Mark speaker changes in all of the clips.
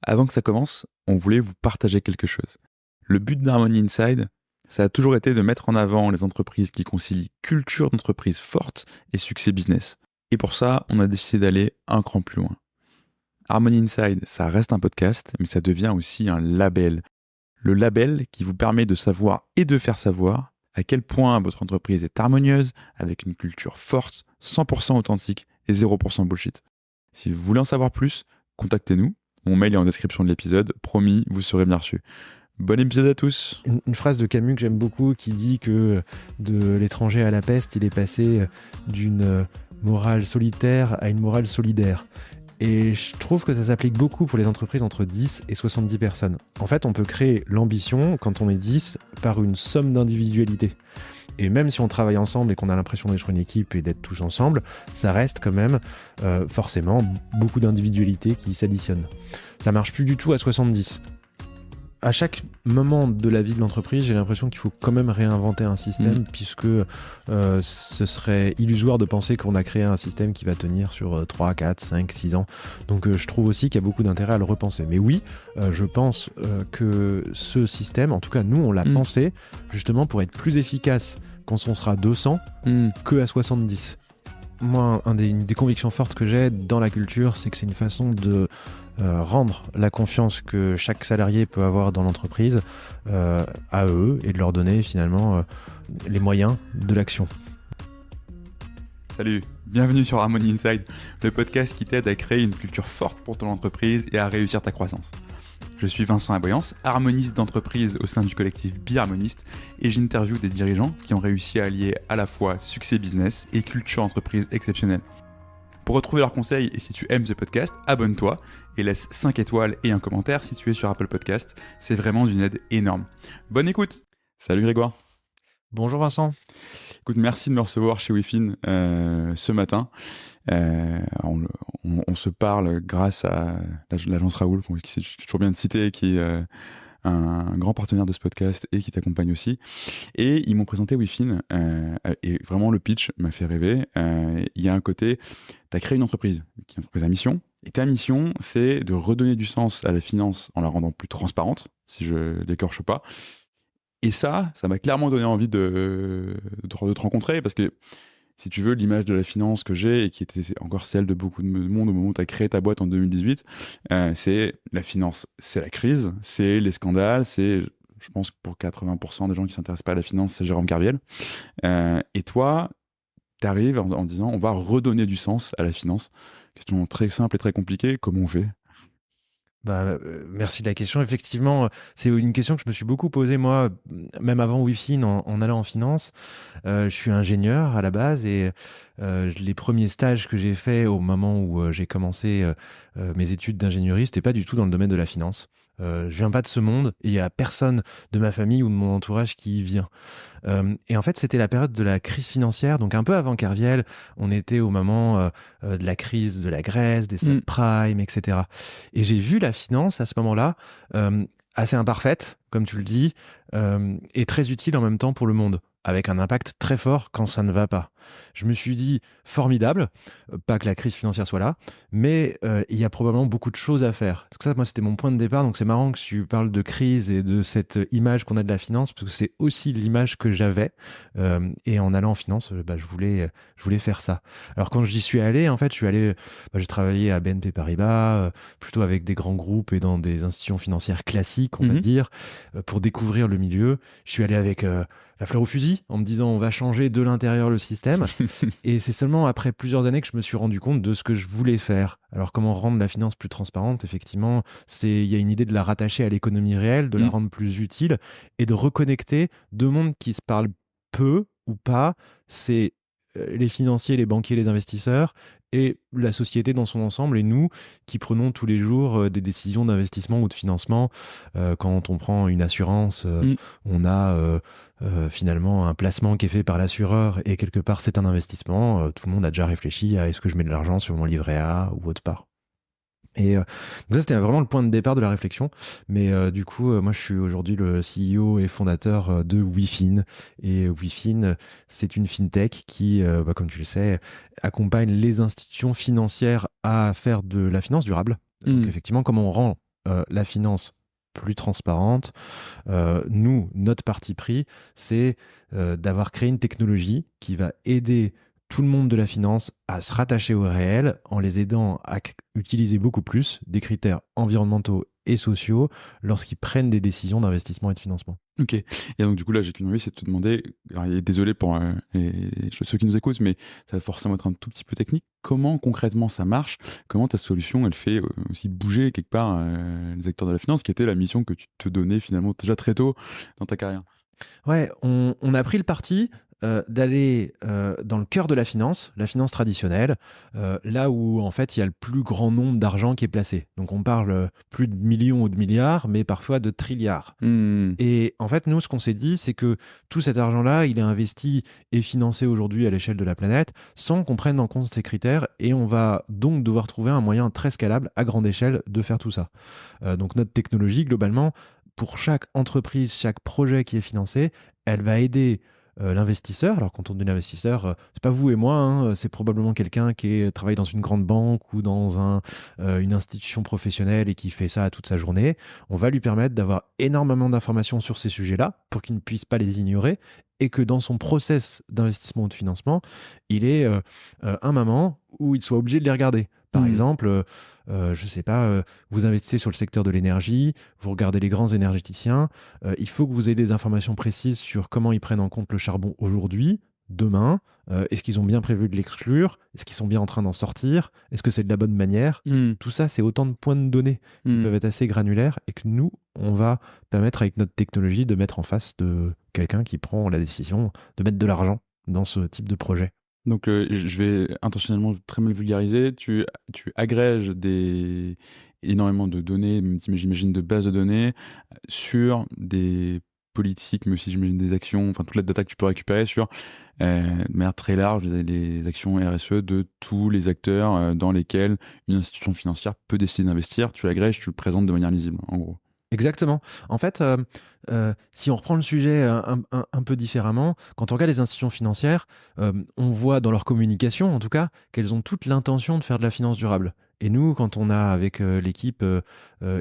Speaker 1: Avant que ça commence, on voulait vous partager quelque chose. Le but d'Harmony Inside, ça a toujours été de mettre en avant les entreprises qui concilient culture d'entreprise forte et succès business. Et pour ça, on a décidé d'aller un cran plus loin. Harmony Inside, ça reste un podcast, mais ça devient aussi un label. Le label qui vous permet de savoir et de faire savoir à quel point votre entreprise est harmonieuse, avec une culture forte, 100% authentique et 0% bullshit. Si vous voulez en savoir plus, contactez-nous. Mon mail est en description de l'épisode. Promis, vous serez bien reçus. Bon épisode à tous.
Speaker 2: Une phrase de Camus que j'aime beaucoup qui dit que de l'étranger à la peste, il est passé d'une morale solitaire à une morale solidaire. Et je trouve que ça s'applique beaucoup pour les entreprises entre 10 et 70 personnes. En fait, on peut créer l'ambition, quand on est 10, par une somme d'individualité. Et même si on travaille ensemble et qu'on a l'impression d'être une équipe et d'être tous ensemble, ça reste quand même forcément beaucoup d'individualités qui s'additionnent. Ça marche plus du tout à 70. À chaque moment de la vie de l'entreprise, j'ai l'impression qu'il faut quand même réinventer un système, puisque ce serait illusoire de penser qu'on a créé un système qui va tenir sur 3, 4, 5, 6 ans. Donc je trouve aussi qu'il y a beaucoup d'intérêt à le repenser. Mais oui, je pense que ce système, en tout cas nous on l'a pensé justement pour être plus efficace quand on sera 200 que à 70. Moi, une des convictions fortes que j'ai dans la culture, c'est que c'est une façon de rendre la confiance que chaque salarié peut avoir dans l'entreprise à eux et de leur donner finalement les moyens de l'action.
Speaker 1: Salut, bienvenue sur Harmony Inside, le podcast qui t'aide à créer une culture forte pour ton entreprise et à réussir ta croissance. Je suis Vincent Aboyance, harmoniste d'entreprise au sein du collectif Biharmoniste, et j'interviewe des dirigeants qui ont réussi à allier à la fois succès business et culture entreprise exceptionnelle. Pour retrouver leurs conseils et si tu aimes ce podcast, abonne-toi et laisse 5 étoiles et un commentaire si tu es sur Apple Podcast. C'est vraiment d'une aide énorme. Bonne écoute. Salut Grégoire.
Speaker 2: Bonjour Vincent.
Speaker 1: Écoute, merci de me recevoir chez WeFin ce matin. On se parle grâce à l'agence Raoul, qui c'est toujours bien de citer, qui est un grand partenaire de ce podcast et qui t'accompagne aussi. Et ils m'ont présenté WeFin et vraiment le pitch m'a fait rêver. Il y a un côté, tu as créé une entreprise qui est une entreprise à mission. Et ta mission, c'est de redonner du sens à la finance en la rendant plus transparente, si je l'écorche pas. Et ça m'a clairement donné envie de te rencontrer parce que, si tu veux, l'image de la finance que j'ai et qui était encore celle de beaucoup de monde au moment où tu as créé ta boîte en 2018, c'est la finance, c'est la crise, c'est les scandales, c'est, je pense que pour 80% des gens qui s'intéressent pas à la finance, c'est Jérôme Kerviel. Et toi, tu arrives en disant on va redonner du sens à la finance. Question très simple et très compliquée, comment on fait ?
Speaker 2: Merci de la question. Effectivement, c'est une question que je me suis beaucoup posée, moi, même avant WeFin, en allant en finance. Je suis ingénieur à la base et les premiers stages que j'ai faits au moment où j'ai commencé mes études d'ingénierie, c'était pas du tout dans le domaine de la finance. Je viens pas de ce monde et il y a personne de ma famille ou de mon entourage qui y vient. Et en fait, c'était la période de la crise financière, donc un peu avant Kerviel. On était au moment de la crise de la Grèce, des subprimes, etc. Et j'ai vu la finance à ce moment-là assez imparfaite, comme tu le dis, et très utile en même temps pour le monde, avec un impact très fort quand ça ne va pas. Je me suis dit, formidable, pas que la crise financière soit là, mais il y a probablement beaucoup de choses à faire. Donc ça, moi, c'était mon point de départ, donc c'est marrant que tu parles de crise et de cette image qu'on a de la finance, parce que c'est aussi l'image que j'avais, et en allant en finance, je voulais faire ça. Alors quand j'y suis allé, en fait, j'ai travaillé à BNP Paribas, plutôt avec des grands groupes et dans des institutions financières classiques, on va dire, pour découvrir le milieu. Je suis allé avec la fleur au fusil, en me disant on va changer de l'intérieur le système. Et c'est seulement après plusieurs années que je me suis rendu compte de ce que je voulais faire. Alors comment rendre la finance plus transparente ? Effectivement, il y a une idée de la rattacher à l'économie réelle, de la rendre plus utile et de reconnecter deux mondes qui se parlent peu ou pas. C'est les financiers, les banquiers, les investisseurs et la société dans son ensemble, et nous qui prenons tous les jours des décisions d'investissement ou de financement. Quand on prend une assurance, on a finalement un placement qui est fait par l'assureur et quelque part c'est un investissement. Tout le monde a déjà réfléchi à est-ce que je mets de l'argent sur mon livret A ou autre part. Et donc ça, c'était vraiment le point de départ de la réflexion. Mais du coup, moi, je suis aujourd'hui le CEO et fondateur de WeFin. Et WeFin, c'est une fintech qui, comme tu le sais, accompagne les institutions financières à faire de la finance durable. Donc effectivement, comment on rend la finance plus transparente. Nous, notre parti pris, c'est d'avoir créé une technologie qui va aider tout le monde de la finance à se rattacher au réel en les aidant à utiliser beaucoup plus des critères environnementaux et sociaux lorsqu'ils prennent des décisions d'investissement et de financement.
Speaker 1: Ok. Et donc, du coup, là, j'ai qu'une envie, c'est de te demander, alors, et désolé pour ceux qui nous écoutent, mais ça va forcément être un tout petit peu technique. Comment concrètement ça marche? Comment ta solution, elle fait aussi bouger quelque part les acteurs de la finance, qui était la mission que tu te donnais finalement déjà très tôt dans ta carrière?
Speaker 2: Ouais, on a pris le parti d'aller dans le cœur de la finance traditionnelle, là où en fait il y a le plus grand nombre d'argent qui est placé. Donc on parle plus de millions ou de milliards, mais parfois de trilliards.
Speaker 1: Hmm.
Speaker 2: Et en fait, nous, ce qu'on s'est dit, c'est que tout cet argent-là, il est investi et financé aujourd'hui à l'échelle de la planète sans qu'on prenne en compte ces critères et on va donc devoir trouver un moyen très scalable à grande échelle de faire tout ça. Donc notre technologie, globalement, pour chaque entreprise, chaque projet qui est financé, elle va aider l'investisseur. Alors quand on dit l'investisseur, c'est pas vous et moi, hein, c'est probablement quelqu'un qui travaille dans une grande banque ou dans une institution professionnelle et qui fait ça toute sa journée. On va lui permettre d'avoir énormément d'informations sur ces sujets-là pour qu'il ne puisse pas les ignorer et que dans son process d'investissement ou de financement, il ait un moment où il soit obligé de les regarder. Par exemple, je sais pas, vous investissez sur le secteur de l'énergie, vous regardez les grands énergéticiens, il faut que vous ayez des informations précises sur comment ils prennent en compte le charbon aujourd'hui, demain, est-ce qu'ils ont bien prévu de l'exclure, est-ce qu'ils sont bien en train d'en sortir, est-ce que c'est de la bonne manière. Tout ça, c'est autant de points de données qui peuvent être assez granulaires et que nous, on va permettre avec notre technologie de mettre en face de quelqu'un qui prend la décision de mettre de l'argent dans ce type de projet.
Speaker 1: Donc, je vais intentionnellement très mal vulgariser. Tu agrèges énormément de données, même j'imagine de bases de données, sur des politiques, mais aussi j'imagine des actions, enfin toute la data que tu peux récupérer sur, de manière très large, les actions RSE de tous les acteurs dans lesquels une institution financière peut décider d'investir. Tu l'agrèges, tu le présentes de manière lisible, en gros.
Speaker 2: Exactement. En fait, si on reprend le sujet un peu différemment, quand on regarde les institutions financières, on voit dans leur communication, en tout cas, qu'elles ont toute l'intention de faire de la finance durable. Et nous, quand on a, avec l'équipe,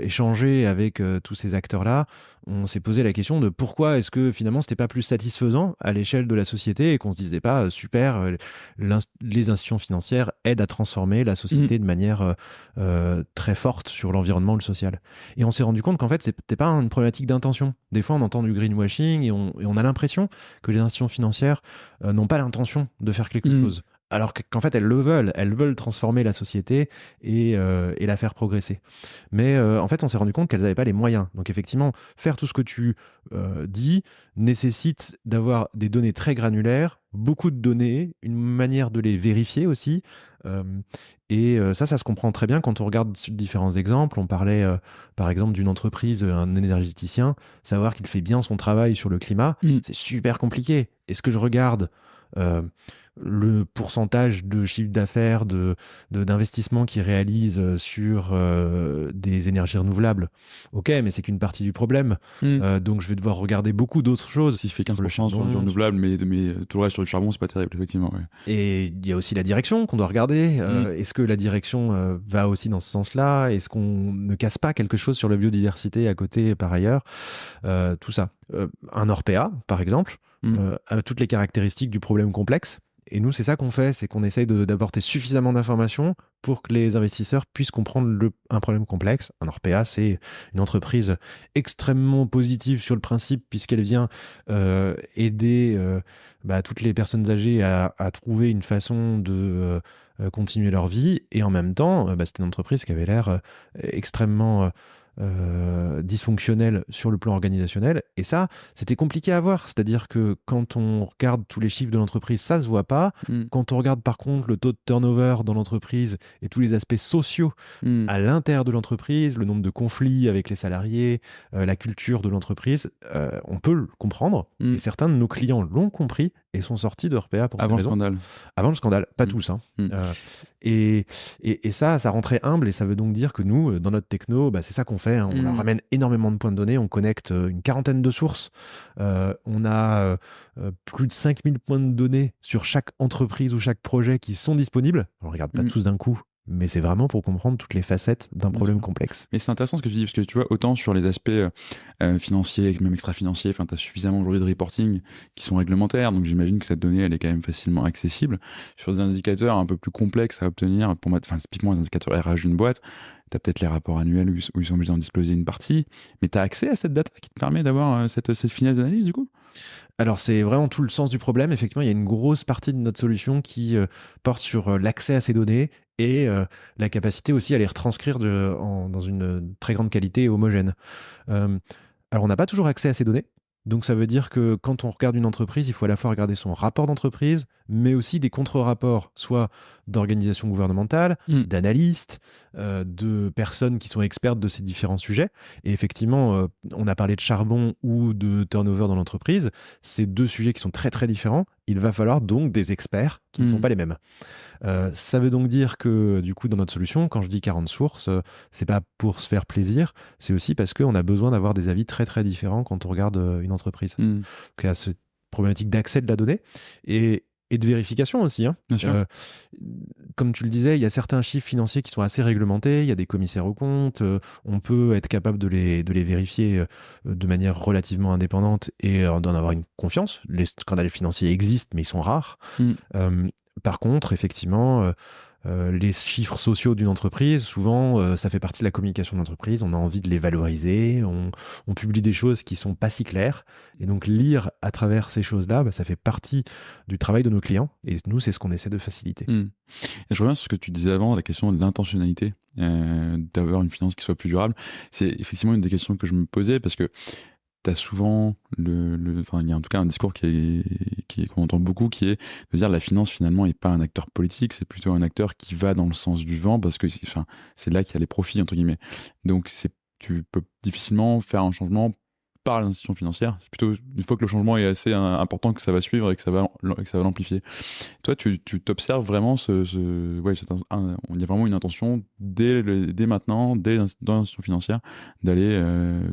Speaker 2: échangé avec tous ces acteurs-là, on s'est posé la question de pourquoi est-ce que finalement, c'était pas plus satisfaisant à l'échelle de la société et qu'on se disait pas, super, les institutions financières aident à transformer la société de manière très forte sur l'environnement, le social. Et on s'est rendu compte qu'en fait, c'était pas une problématique d'intention. Des fois, on entend du greenwashing et on a l'impression que les institutions financières n'ont pas l'intention de faire quelque chose. Alors qu'en fait, elles veulent transformer la société et la faire progresser. Mais en fait, on s'est rendu compte qu'elles n'avaient pas les moyens. Donc effectivement, faire tout ce que tu dis nécessite d'avoir des données très granulaires, beaucoup de données, une manière de les vérifier aussi. Et ça se comprend très bien quand on regarde différents exemples. On parlait par exemple d'une entreprise, un énergéticien, savoir qu'il fait bien son travail sur le climat, c'est super compliqué. Est-ce que je regarde le pourcentage de chiffre d'affaires, d'investissement qu'ils réalisent sur des énergies renouvelables? Ok, mais c'est qu'une partie du problème. Donc je vais devoir regarder beaucoup d'autres choses.
Speaker 1: Si je fais 15% sur du renouvelable, mais tout le reste sur du charbon, c'est pas terrible, effectivement. Ouais.
Speaker 2: Et il y a aussi la direction qu'on doit regarder. Est-ce que la direction va aussi dans ce sens-là? Est-ce qu'on ne casse pas quelque chose sur la biodiversité à côté par ailleurs? Tout ça. Un ORPA, par exemple, a toutes les caractéristiques du problème complexe. Et nous, c'est ça qu'on fait, c'est qu'on essaye d'apporter suffisamment d'informations pour que les investisseurs puissent comprendre un problème complexe. Un ORPA, c'est une entreprise extrêmement positive sur le principe, puisqu'elle vient aider toutes les personnes âgées à trouver une façon de continuer leur vie. Et en même temps, c'est une entreprise qui avait l'air extrêmement dysfonctionnel sur le plan organisationnel. Et ça, c'était compliqué à voir. C'est-à-dire que quand on regarde tous les chiffres de l'entreprise, ça se voit pas. Quand on regarde par contre le taux de turnover dans l'entreprise et tous les aspects sociaux à l'intérieur de l'entreprise, le nombre de conflits avec les salariés, la culture de l'entreprise, on peut le comprendre. Et certains de nos clients l'ont compris et sont sortis de RPA pour
Speaker 1: Avant
Speaker 2: cette raison.
Speaker 1: Scandale.
Speaker 2: Avant le scandale, pas tous. Hein. Et ça rend très humble et ça veut donc dire que nous, dans notre techno, c'est ça qu'on fait. Hein. On leur ramène énormément de points de données, on connecte une quarantaine de sources. On a plus de 5000 points de données sur chaque entreprise ou chaque projet qui sont disponibles. On ne regarde pas tous d'un coup, mais c'est vraiment pour comprendre toutes les facettes d'un
Speaker 1: Bien
Speaker 2: problème
Speaker 1: sûr.
Speaker 2: complexe.
Speaker 1: Mais c'est intéressant ce que tu dis, parce que tu vois, autant sur les aspects financiers, même extra-financiers, enfin, tu as suffisamment aujourd'hui de reporting qui sont réglementaires, donc j'imagine que cette donnée, elle est quand même facilement accessible. Sur des indicateurs un peu plus complexes à obtenir, pour moi, enfin, typiquement les indicateurs RH d'une boîte, tu as peut-être les rapports annuels où ils sont obligés d'en discloser une partie, mais tu as accès à cette data qui te permet d'avoir cette finesse d'analyse, du coup?
Speaker 2: Alors, c'est vraiment tout le sens du problème. Effectivement, il y a une grosse partie de notre solution qui porte sur l'accès à ces données et la capacité aussi à les retranscrire dans une très grande qualité et homogène. Euh, alors, on n'a pas toujours accès à ces données. Donc, ça veut dire que quand on regarde une entreprise, il faut à la fois regarder son rapport d'entreprise, mais aussi des contre-rapports, soit d'organisations gouvernementales,
Speaker 1: Mm.
Speaker 2: d'analystes, de personnes qui sont expertes de ces différents sujets. Et effectivement, on a parlé de charbon ou de turnover dans l'entreprise. C'est deux sujets qui sont très, très différents. Il va falloir donc des experts qui ne sont pas les mêmes. Ça veut donc dire que, du coup, dans notre solution, quand je dis 40 sources, c'est pas pour se faire plaisir, c'est aussi parce qu'on a besoin d'avoir des avis très très différents quand on regarde une entreprise.
Speaker 1: Mm.
Speaker 2: Donc, il y a cette problématique d'accès de la donnée et de vérification aussi. Hein.
Speaker 1: Bien sûr.
Speaker 2: Comme tu le disais, il y a certains chiffres financiers qui sont assez réglementés, il y a des commissaires aux comptes, on peut être capable de les vérifier de manière relativement indépendante et d'en avoir une confiance. Les scandales financiers existent, mais ils sont rares.
Speaker 1: Mm.
Speaker 2: Par contre, effectivement, les chiffres sociaux d'une entreprise, souvent, ça fait partie de la communication de l'entreprise. On a envie de les valoriser. On publie des choses qui sont pas si claires. Et donc, lire à travers ces choses-là, ça fait partie du travail de nos clients. Et nous, c'est ce qu'on essaie de faciliter.
Speaker 1: Mm. Et je reviens sur ce que tu disais avant, la question de l'intentionnalité, d'avoir une finance qui soit plus durable. C'est effectivement une des questions que je me posais parce que t'as souvent enfin, il y a en tout cas un discours qu'on entend beaucoup, qui est de dire la finance finalement est pas un acteur politique, c'est plutôt un acteur qui va dans le sens du vent parce que enfin, c'est là qu'il y a les profits entre guillemets. Donc tu peux difficilement faire un changement par l'institution financière. C'est plutôt une fois que le changement est assez important que ça va suivre et que ça va l'amplifier. Toi, tu t'observes vraiment ouais, il y a vraiment une intention dès maintenant, dans l'institution financière, d'aller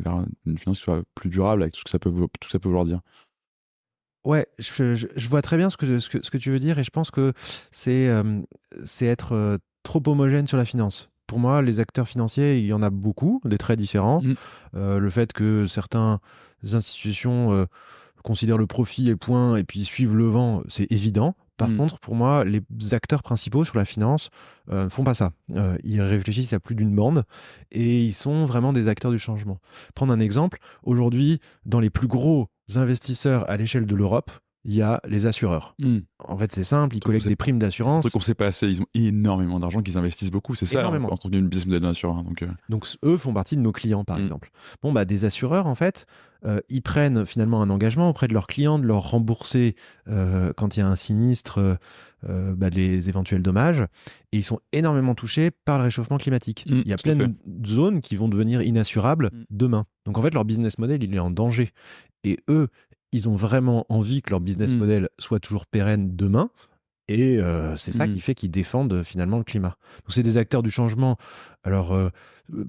Speaker 1: vers une finance qui soit plus durable avec tout ce que ça peut vouloir dire.
Speaker 2: Ouais, je vois très bien ce que tu veux dire et je pense que c'est être trop homogène sur la finance. Pour moi, les acteurs financiers, il y en a beaucoup, des très différents.
Speaker 1: Mm.
Speaker 2: Le fait que certaines institutions considèrent le profit et point et puis suivent le vent, c'est évident. Par contre, pour moi, les acteurs principaux sur la finance ne font pas ça. Ils réfléchissent à plus d'une bande et ils sont vraiment des acteurs du changement. Prendre un exemple, aujourd'hui, dans les plus gros investisseurs à l'échelle de l'Europe, il y a les assureurs.
Speaker 1: Mm.
Speaker 2: En fait, c'est simple, ils collectent des primes
Speaker 1: C'est un
Speaker 2: d'assurance.
Speaker 1: truc qu'on sait pas assez, ils ont énormément d'argent qu'ils investissent beaucoup, c'est ça,
Speaker 2: Énormément.
Speaker 1: en tant que business model d'un assureur.
Speaker 2: Donc, eux font partie de nos clients, par exemple. Bon, des assureurs, en fait, ils prennent finalement un engagement auprès de leurs clients de leur rembourser quand il y a un sinistre les éventuels dommages. Et ils sont énormément touchés par le réchauffement climatique. Il y a plein de zones qui vont devenir inassurables demain. Donc, en fait, leur business model, il est en danger. Et eux, ils ont vraiment envie que leur business model soit toujours pérenne demain. Et c'est ça qui fait qu'ils défendent finalement le climat. Donc c'est des acteurs du changement. Alors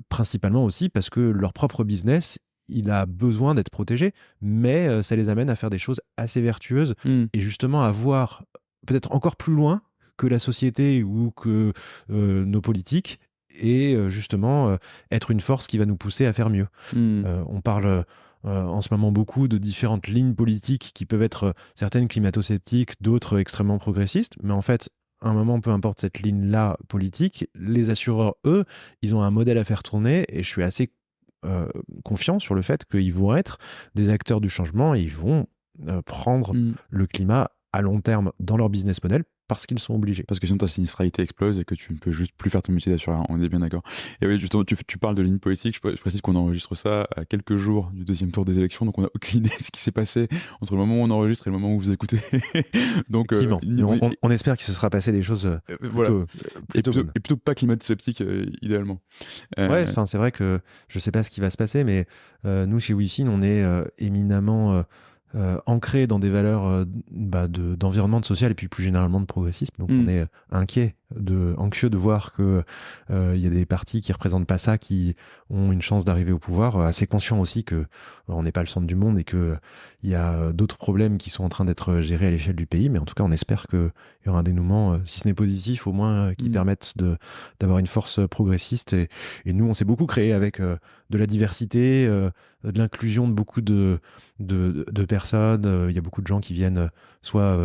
Speaker 2: principalement aussi parce que leur propre business, il a besoin d'être protégé, mais ça les amène à faire des choses assez vertueuses et justement à voir peut-être encore plus loin que la société ou que nos politiques et justement être une force qui va nous pousser à faire mieux. On parle en ce moment beaucoup de différentes lignes politiques qui peuvent être certaines climato-sceptiques, d'autres extrêmement progressistes, mais en fait, à un moment, peu importe cette ligne-là politique, les assureurs, eux, ils ont un modèle à faire tourner et je suis assez confiant sur le fait qu'ils vont être des acteurs du changement et ils vont prendre le climat à long terme dans leur business model parce qu'ils sont obligés.
Speaker 1: Parce que sinon ta sinistralité explose et que tu ne peux juste plus faire ton métier d'assureur, on est bien d'accord. Et oui, justement, tu parles de ligne politique, je précise qu'on enregistre ça à quelques jours du deuxième tour des élections, donc on n'a aucune idée de ce qui s'est passé entre le moment où on enregistre et le moment où vous écoutez. Donc,
Speaker 2: on espère qu'il se sera passé des choses
Speaker 1: plutôt pas climato-sceptique, idéalement.
Speaker 2: Ouais, c'est vrai que je ne sais pas ce qui va se passer, mais nous, chez WeFin, on est éminemment ancré dans des valeurs d'environnement, de social et puis plus généralement de progressisme. Donc on est inquiet anxieux de voir que il y a des partis qui représentent pas ça, qui ont une chance d'arriver au pouvoir, assez conscient aussi que on n'est pas le centre du monde et que il y a d'autres problèmes qui sont en train d'être gérés à l'échelle du pays. Mais en tout cas, on espère qu'il y aura un dénouement, si ce n'est positif, au moins qui permette d'avoir une force progressiste. Et nous, on s'est beaucoup créé avec de la diversité, de l'inclusion de beaucoup de personnes. Il y a beaucoup de gens qui viennent soit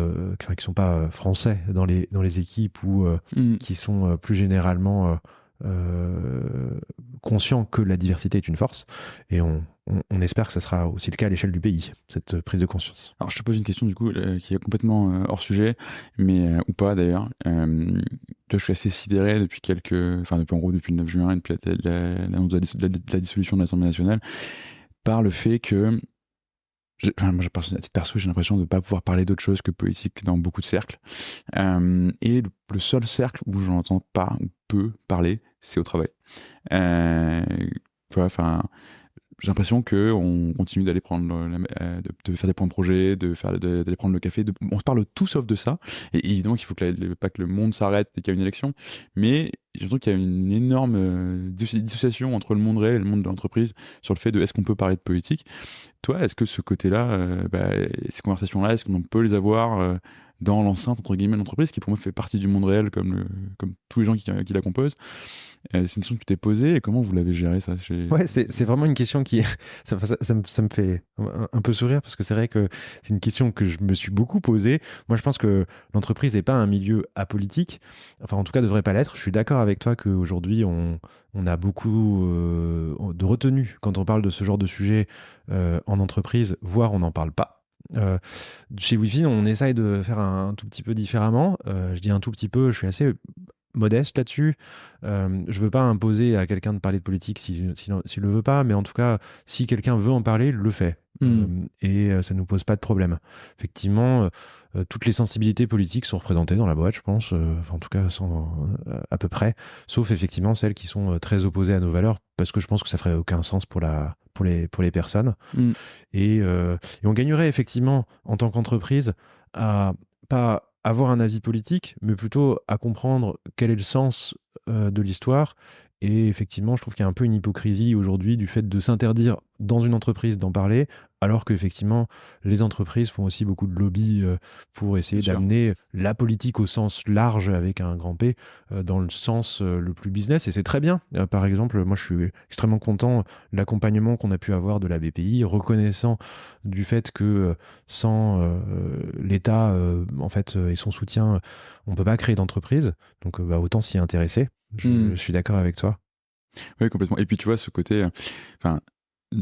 Speaker 2: qui sont pas français dans les équipes ou qui sont plus généralement conscients que la diversité est une force. Et on espère que ce sera aussi le cas à l'échelle du pays, cette prise de conscience.
Speaker 1: Alors, je te pose une question, du coup, qui est complètement hors sujet, mais ou pas d'ailleurs. Je suis assez sidéré depuis le 9 juin et depuis l'annonce de la dissolution de l'Assemblée nationale, par le fait que, à titre perso, j'ai l'impression de ne pas pouvoir parler d'autre chose que politique dans beaucoup de cercles. Et le seul cercle où je n'entends pas ou peu parler, c'est au travail. Tu vois, enfin, j'ai l'impression qu'on continue d'aller prendre de faire des points de projet, d'aller prendre le café. On se parle tout sauf de ça. Et évidemment qu'il faut pas que le monde s'arrête dès qu'il y a une élection. Mais j'ai l'impression qu'il y a une énorme dissociation entre le monde réel et le monde de l'entreprise sur le fait de est-ce qu'on peut parler de politique. Toi, est-ce que ce côté-là, ces conversations-là, est-ce qu'on peut les avoir dans l'enceinte, entre guillemets, de l'entreprise, qui pour moi fait partie du monde réel comme tous les gens qui la composent? C'est une question que tu t'es posée, et comment vous l'avez géré ça
Speaker 2: Ouais, c'est vraiment une question qui ça me fait un peu sourire, parce que c'est vrai que c'est une question que je me suis beaucoup posée. Moi, je pense que l'entreprise n'est pas un milieu apolitique, enfin en tout cas devrait pas l'être. Je suis d'accord avec toi qu'aujourd'hui on a beaucoup de retenue quand on parle de ce genre de sujet en entreprise, voire on n'en parle pas. Chez Wi-Fi, on essaye de faire un tout petit peu différemment. Je dis un tout petit peu, je suis assez modeste là-dessus. Je veux pas imposer à quelqu'un de parler de politique s'il le veut pas, mais en tout cas, si quelqu'un veut en parler, il le fait. Et ça nous pose pas de problème. Effectivement, toutes les sensibilités politiques sont représentées dans la boîte, je pense. En tout cas, à peu près. Sauf effectivement celles qui sont très opposées à nos valeurs, parce que je pense que ça ferait aucun sens pour les personnes. Et on gagnerait effectivement, en tant qu'entreprise, à pas avoir un avis politique, mais plutôt à comprendre quel est le sens de l'histoire. Et effectivement, je trouve qu'il y a un peu une hypocrisie aujourd'hui du fait de s'interdire dans une entreprise d'en parler, alors qu'effectivement, les entreprises font aussi beaucoup de lobby pour essayer d'amener la politique au sens large, avec un grand P, dans le sens le plus business. Et c'est très bien. Par exemple, moi, je suis extrêmement content de l'accompagnement qu'on a pu avoir de la BPI, reconnaissant du fait que sans l'État, en fait, et son soutien, on ne peut pas créer d'entreprise. Donc, autant s'y intéresser. Je suis d'accord avec toi.
Speaker 1: Oui, complètement. Et puis, tu vois, ce côté... Enfin,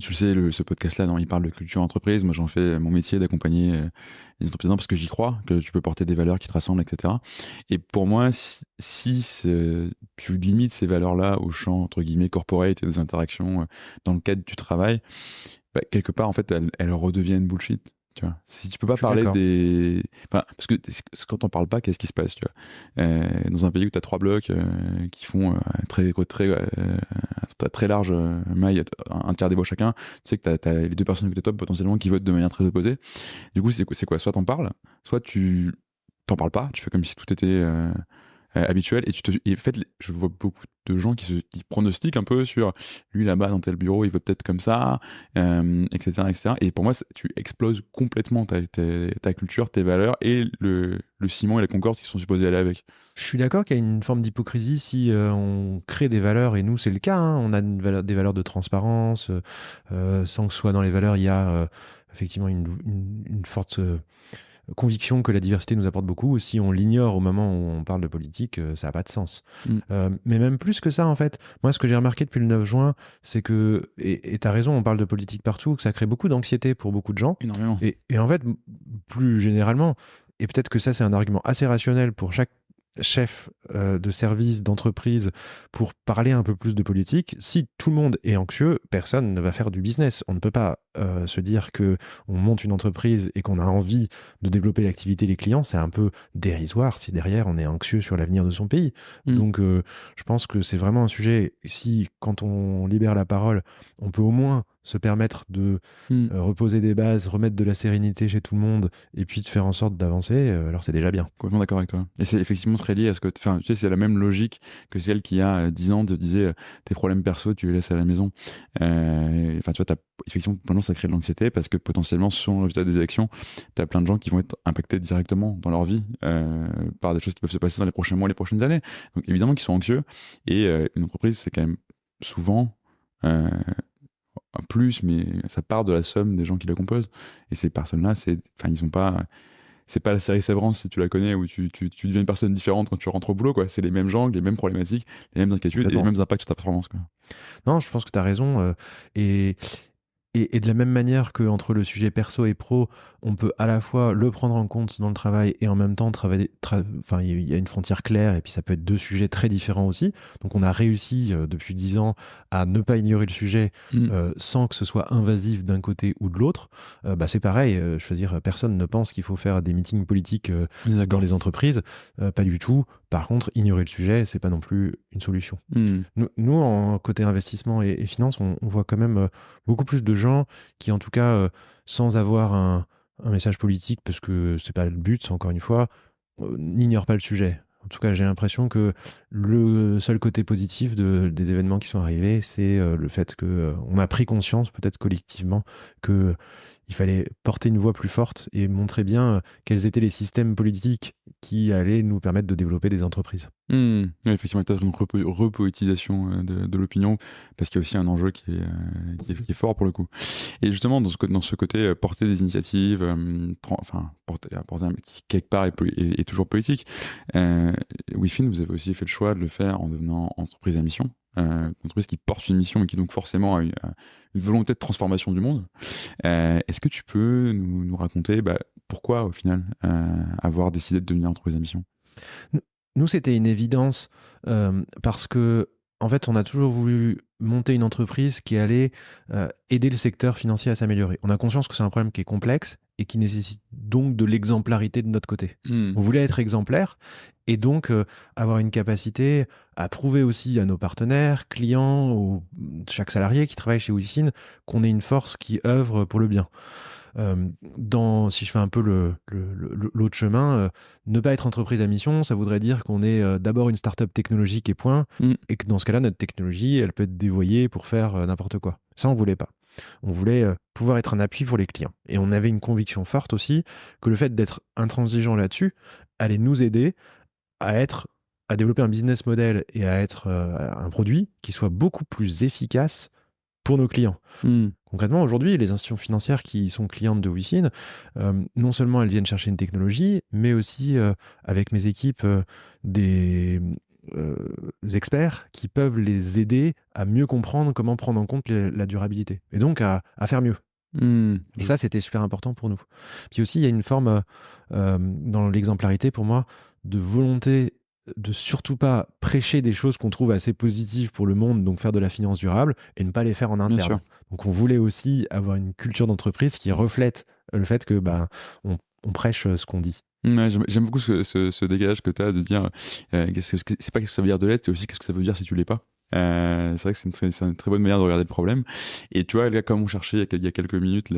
Speaker 1: tu le sais, ce podcast-là, il parle de culture entreprise. Moi, j'en fais mon métier d'accompagner les entreprises parce que j'y crois, que tu peux porter des valeurs qui te rassemblent, etc. Et pour moi, si tu limites ces valeurs-là au champ, entre guillemets, corporate et des interactions dans le cadre du travail, quelque part, en fait, elles redeviennent bullshit. Tu vois, si tu peux pas parler parce que quand on parle pas, qu'est-ce qui se passe, tu vois, dans un pays où tu as 3 blocs qui font très large maille, un tiers des voix chacun, tu sais que t'as les 2 personnes que t'es top potentiellement qui votent de manière très opposée. Du coup, c'est quoi? Soit t'en parles, soit tu t'en parles pas, tu fais comme si tout était habituel, et en fait, je vois beaucoup de gens qui pronostiquent un peu sur lui là-bas dans tel bureau, il veut peut-être comme ça, etc., etc. Et pour moi, tu exploses complètement ta culture, tes valeurs et le ciment et la concorde qui sont supposés aller avec.
Speaker 2: Je suis d'accord qu'il y a une forme d'hypocrisie si on crée des valeurs, et nous c'est le cas, hein. On a des valeurs de transparence, sans que ce soit dans les valeurs, il y a effectivement une forte conviction que la diversité nous apporte beaucoup. Si on l'ignore au moment où on parle de politique, ça n'a pas de sens. Mais même plus que ça, en fait, moi, ce que j'ai remarqué depuis le 9 juin, c'est que, et tu as raison, on parle de politique partout, que ça crée beaucoup d'anxiété pour beaucoup de gens.
Speaker 1: Énormément.
Speaker 2: Et en fait, plus généralement, et peut-être que ça, c'est un argument assez rationnel pour chaque chef de service, d'entreprise, pour parler un peu plus de politique. Si tout le monde est anxieux, personne ne va faire du business. On ne peut pas se dire que on monte une entreprise et qu'on a envie de développer l'activité des clients, c'est un peu dérisoire si derrière on est anxieux sur l'avenir de son pays. Donc je pense que c'est vraiment un sujet, si quand on libère la parole, on peut au moins se permettre de reposer des bases, remettre de la sérénité chez tout le monde et puis de faire en sorte d'avancer, alors c'est déjà bien.
Speaker 1: Complètement d'accord avec toi. Et c'est effectivement très lié à ce que, enfin, tu sais, c'est la même logique que celle qui a 10 ans te disait tes problèmes perso, tu les laisses à la maison. Enfin, tu vois, t'as effectivement tendance à créer de l'anxiété parce que potentiellement, selon le résultat des élections, t'as plein de gens qui vont être impactés directement dans leur vie par des choses qui peuvent se passer dans les prochains mois, les prochaines années. Donc évidemment qu'ils sont anxieux. Et une entreprise, c'est quand même souvent un plus, mais ça part de la somme des gens qui la composent. Et ces personnes-là, enfin, ils ont pas. C'est pas la série Sévrance, si tu la connais, où tu deviens une personne différente quand tu rentres au boulot, quoi. C'est les mêmes gens, les mêmes problématiques, les mêmes inquiétudes et les mêmes impacts sur ta performance, quoi.
Speaker 2: Non, je pense que tu as raison. Et de la même manière qu'entre le sujet perso et pro, on peut à la fois le prendre en compte dans le travail et en même temps travailler. Enfin, il y a une frontière claire et puis ça peut être deux sujets très différents aussi. Donc, on a réussi depuis 10 ans à ne pas ignorer le sujet sans que ce soit invasif d'un côté ou de l'autre. Bah, c'est pareil. Je veux dire, personne ne pense qu'il faut faire des meetings politiques dans les entreprises. Pas du tout. Par contre, ignorer le sujet, c'est pas non plus une solution. Nous, en côté investissement et finance, on voit quand même beaucoup plus de gens qui, en tout cas, sans avoir un message politique, parce que c'est pas le but, encore une fois, n'ignorent pas le sujet. En tout cas, j'ai l'impression que le seul côté positif des événements qui sont arrivés, c'est le fait qu'on a pris conscience, peut-être collectivement, que il fallait porter une voix plus forte et montrer bien quels étaient les systèmes politiques qui allaient nous permettre de développer des entreprises.
Speaker 1: Oui, effectivement, peut-être une repoétisation de l'opinion, parce qu'il y a aussi un enjeu qui est fort pour le coup. Et justement, dans ce côté porter des initiatives, enfin, porter qui quelque part est toujours politique, WeFin, vous avez aussi fait le choix de le faire en devenant entreprise à mission. Une entreprise qui porte une mission et qui donc forcément a une volonté de transformation du monde. Est-ce que tu peux nous raconter pourquoi au final avoir décidé de devenir entreprise à mission?
Speaker 2: Nous, c'était une évidence parce que, en fait, on a toujours voulu monter une entreprise qui allait aider le secteur financier à s'améliorer. On a conscience que c'est un problème qui est complexe et qui nécessite donc de l'exemplarité de notre côté. On voulait être exemplaire et donc avoir une capacité à prouver aussi à nos partenaires, clients, ou chaque salarié qui travaille chez WeFin qu'on est une force qui œuvre pour le bien. Si je fais un peu l'autre chemin, ne pas être entreprise à mission, ça voudrait dire qu'on est d'abord une start-up technologique et point, et que dans ce cas-là, notre technologie, elle peut être dévoyée pour faire n'importe quoi. Ça, on voulait pas. On voulait pouvoir être un appui pour les clients. Et on avait une conviction forte aussi que le fait d'être intransigeant là-dessus allait nous aider à développer un business model et à être un produit qui soit beaucoup plus efficace pour nos clients. Concrètement, aujourd'hui, les institutions financières qui sont clientes de WeFin, non seulement elles viennent chercher une technologie, mais aussi, avec mes équipes, des experts qui peuvent les aider à mieux comprendre comment prendre en compte la durabilité. Et donc à faire mieux. Et ça, c'était super important pour nous. Puis aussi, il y a une forme, dans l'exemplarité, pour moi, de volonté de surtout pas prêcher des choses qu'on trouve assez positives pour le monde, donc faire de la finance durable, et ne pas les faire en interne. Donc on voulait aussi avoir une culture d'entreprise qui reflète le fait que on prêche ce qu'on dit.
Speaker 1: J'aime beaucoup ce décalage que tu as de dire c'est pas qu'est-ce que ça veut dire de l'être, c'est aussi qu'est-ce que ça veut dire si tu l'es pas. C'est vrai que c'est une très bonne manière de regarder le problème. Et tu vois, là, comme on cherchait il y a quelques minutes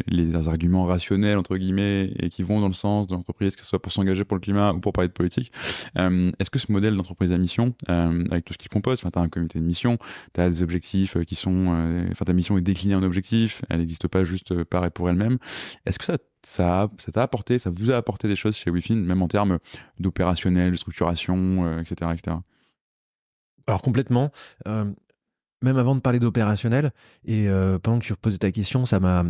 Speaker 1: les arguments rationnels, entre guillemets, et qui vont dans le sens de l'entreprise, que ce soit pour s'engager pour le climat ou pour parler de politique, est-ce que ce modèle d'entreprise à mission, avec tout ce qu'il compose, tu as un comité de mission, tu as des objectifs qui sont... ta mission est déclinée en objectifs, elle n'existe pas juste par et pour elle-même. Est-ce que ça t'a apporté, ça vous a apporté des choses chez WeFin, même en termes d'opérationnel, de structuration, etc., etc.
Speaker 2: Alors complètement. Même avant de parler d'opérationnel, et pendant que tu posais ta question, ça m'a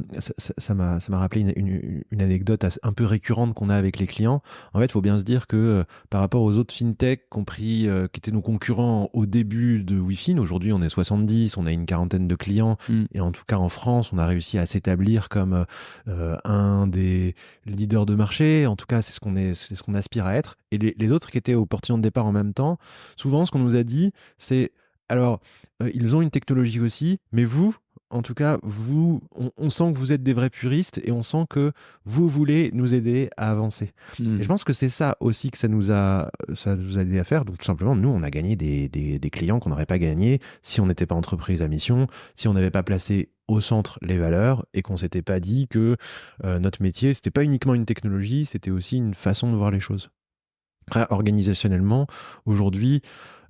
Speaker 2: rappelé une anecdote un peu récurrente qu'on a avec les clients. En fait, il faut bien se dire que par rapport aux autres fintech qui étaient nos concurrents au début de WeFin, aujourd'hui on est 70, on a une quarantaine de clients, et en tout cas en France, on a réussi à s'établir comme un des leaders de marché. En tout cas, c'est ce qu'on aspire à être. Et les autres qui étaient au portillon de départ en même temps, souvent ce qu'on nous a dit, c'est alors, ils ont une technologie aussi, mais vous, en tout cas, on sent que vous êtes des vrais puristes et on sent que vous voulez nous aider à avancer. Et je pense que c'est ça aussi que ça nous a aidé à faire. Donc, tout simplement, nous, on a gagné des clients qu'on n'aurait pas gagnés si on n'était pas entreprise à mission, si on n'avait pas placé au centre les valeurs et qu'on s'était pas dit que notre métier, c'était pas uniquement une technologie, c'était aussi une façon de voir les choses. Après, organisationnellement, aujourd'hui,